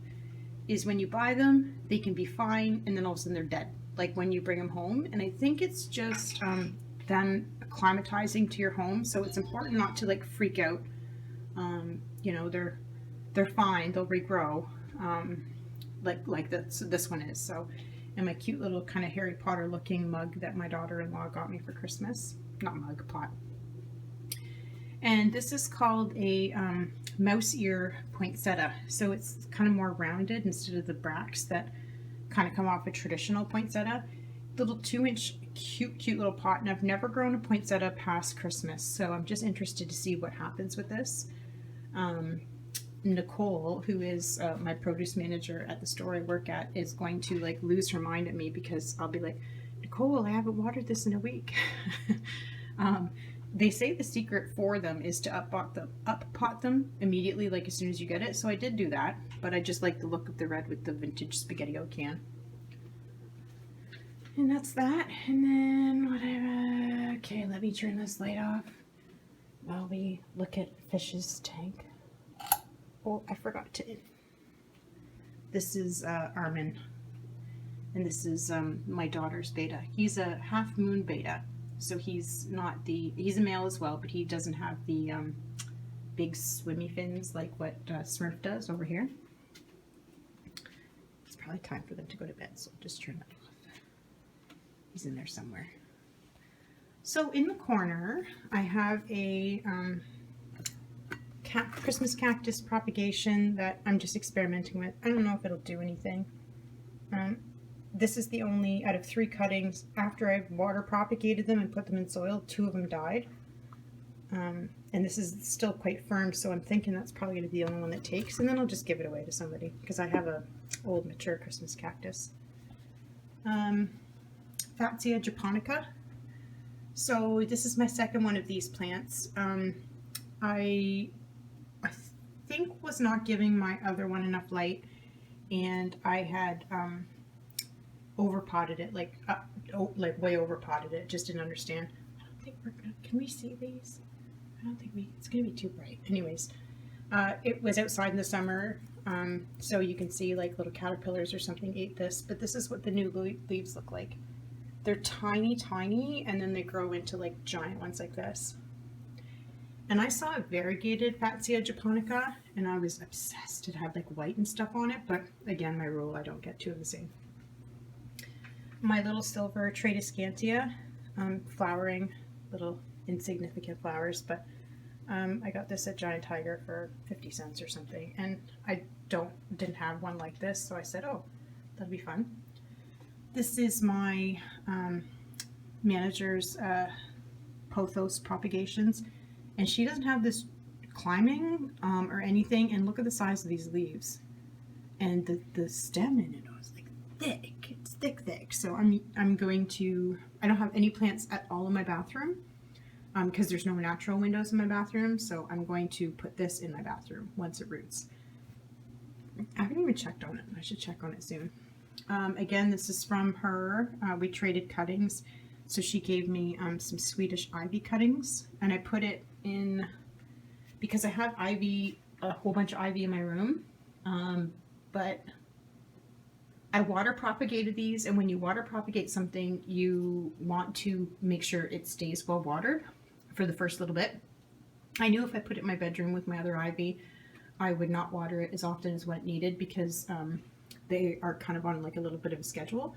is when you buy them, they can be fine, and then all of a sudden they're dead, like when you bring them home. And I think it's just them acclimatizing to your home, so it's important not to like freak out. You know, they're fine, they'll regrow, like this one is. So, and my cute little kind of Harry Potter looking mug that my daughter-in-law got me for Christmas, not mug, pot. And this is called a mouse ear poinsettia. So it's kind of more rounded instead of the bracts that kind of come off a traditional poinsettia. Little 2-inch cute little pot, and I've never grown a poinsettia past Christmas, so I'm just interested to see what happens with this. Nicole, who is my produce manager at the store I work at, is going to like lose her mind at me because I'll be like, Nicole, I haven't watered this in a week. They say the secret for them is to up-pot them immediately, like as soon as you get it. So I did do that, but I just like the look of the red with the vintage SpaghettiO can. And that's that. And then whatever. Okay, let me turn this light off while we look at Fish's tank. Oh, I forgot to. This is Armin, and this is my daughter's beta. He's a half moon beta. So he's not he's a male as well, but he doesn't have the big swimmy fins like what Smurf does over here. It's probably time for them to go to bed, so I'll just turn that off. He's in there somewhere. So in the corner, I have a Christmas cactus propagation that I'm just experimenting with. I don't know if it'll do anything. This is the only, out of 3 cuttings, after I water propagated them and put them in soil, 2 of them died. And this is still quite firm, so I'm thinking that's probably going to be the only one that takes, and then I'll just give it away to somebody, because I have a old mature Christmas cactus. Fatsia japonica. So this is my second one of these plants. I think was not giving my other one enough light, and I had overpotted it, like way overpotted it. Just didn't understand. I don't think we're gonna. Can we see these? I don't think it's gonna be too bright. Anyways, it was outside in the summer. So you can see like little caterpillars or something ate this, but this is what the new leaves look like. They're tiny, tiny, and then they grow into like giant ones like this. And I saw a variegated Fatsia japonica, and I was obsessed. It had like white and stuff on it, but again, my rule, I don't get two of the same. My little silver Tradescantia, flowering, little insignificant flowers, but I got this at Giant Tiger for 50 cents or something, and I didn't have one like this, so I said, oh, that'd be fun. This is my manager's pothos propagations, and she doesn't have this climbing or anything, and look at the size of these leaves, and the stem in it was like thick. It's thick. So I'm going to, I don't have any plants at all in my bathroom because there's no natural windows in my bathroom, so I'm going to put this in my bathroom once it roots. I haven't even checked on it. I should check on it soon. Again, this is from her. We traded cuttings, so she gave me some Swedish ivy cuttings, and I put it in because I have ivy, a whole bunch of ivy in my room, but I water propagated these, and when you water propagate something, you want to make sure it stays well watered for the first little bit. I knew if I put it in my bedroom with my other ivy, I would not water it as often as what it needed because they are kind of on like a little bit of a schedule.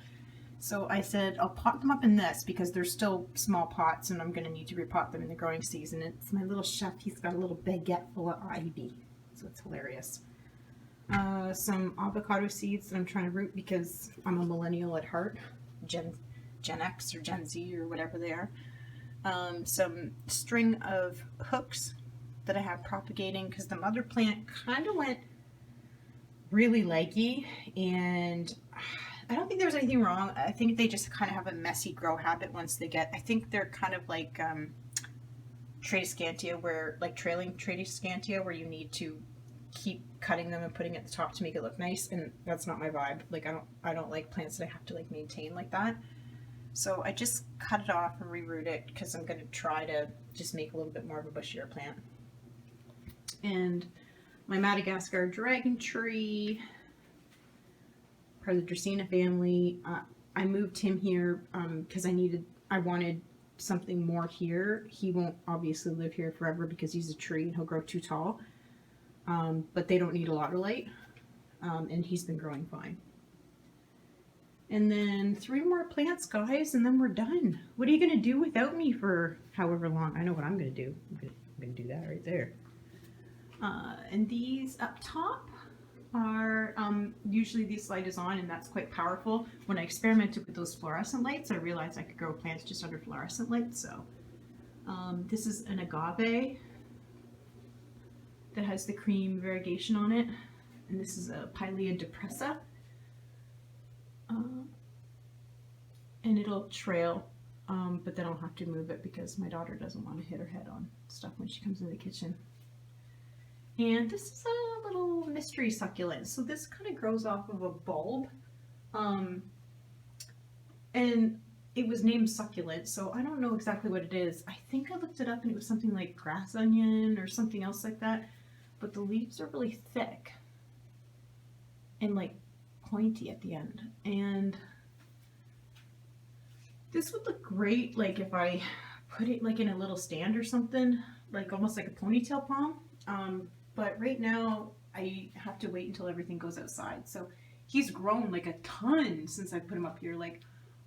So I said I'll pot them up in this because they're still small pots and I'm going to need to repot them in the growing season. It's my little chef, he's got a little baguette full of ivy, so it's hilarious. Some avocado seeds that I'm trying to root because I'm a millennial at heart, Gen X or Gen Z or whatever they are. Some string of hooks that I have propagating because the mother plant kind of went really leggy, and I don't think there's anything wrong. I think they just kind of have a messy grow habit once they get, I think they're kind of like Tradescantia, where like trailing Tradescantia, where you need to keep cutting them and putting it at the top to make it look nice, and that's not my vibe. Like I don't like plants that I have to like maintain like that. So I just cut it off and reroot it because I'm going to try to just make a little bit more of a bushier plant. And my Madagascar dragon tree, part of the Dracaena family, I moved him here because I wanted something more here. He won't obviously live here forever because he's a tree and he'll grow too tall. But they don't need a lot of light, and he's been growing fine. And then 3 more plants, guys, and then we're done. What are you going to do without me for however long? I know what I'm going to do. I'm going to do that right there. And these up top are, usually this light is on, and that's quite powerful. When I experimented with those fluorescent lights, I realized I could grow plants just under fluorescent lights. So this is an agave that has the cream variegation on it, and this is a Pilea depressa, and it'll trail, but then I'll have to move it because my daughter doesn't want to hit her head on stuff when she comes in the kitchen. And this is a little mystery succulent, so this kind of grows off of a bulb, and it was named succulent, so I don't know exactly what it is. I think I looked it up and it was something like grass onion or something else like that. But the leaves are really thick and like pointy at the end, and this would look great like if I put it like in a little stand or something, like almost like a ponytail palm, but right now I have to wait until everything goes outside. So he's grown like a ton since I put him up here. Like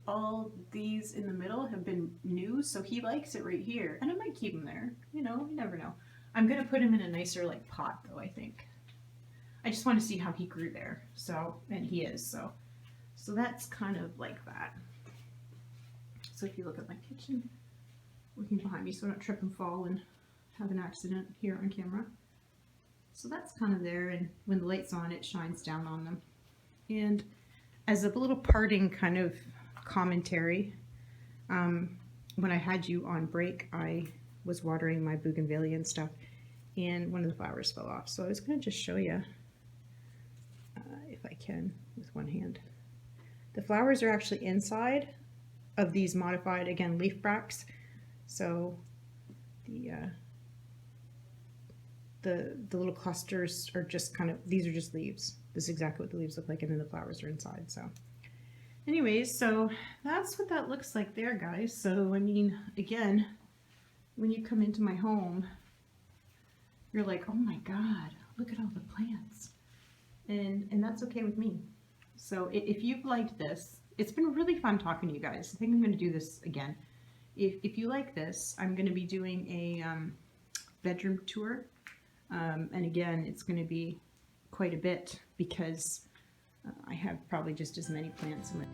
all these in the middle have been new, so he likes it right here, and I might keep him there, you know, you never know. I'm going to put him in a nicer like pot though, I think. I just want to see how he grew there. So, and he is, so that's kind of like that. So if you look at my kitchen, looking behind me so I don't trip and fall and have an accident here on camera. So that's kind of there, and when the light's on, it shines down on them. And as a little parting kind of commentary, when I had you on break, I was watering my bougainvillea and stuff, and one of the flowers fell off. So I was going to just show you, if I can, with one hand. The flowers are actually inside of these modified, again, leaf bracts. So the the little clusters are just kind of, these are just leaves. This is exactly what the leaves look like, and then the flowers are inside. So anyways, so that's what that looks like there, guys. So I mean, again, when you come into my home, you're like, oh my God, look at all the plants. And that's okay with me. So if you've liked this, it's been really fun talking to you guys. I think I'm going to do this again. If you like this, I'm going to be doing a bedroom tour. And again, it's going to be quite a bit because I have probably just as many plants in my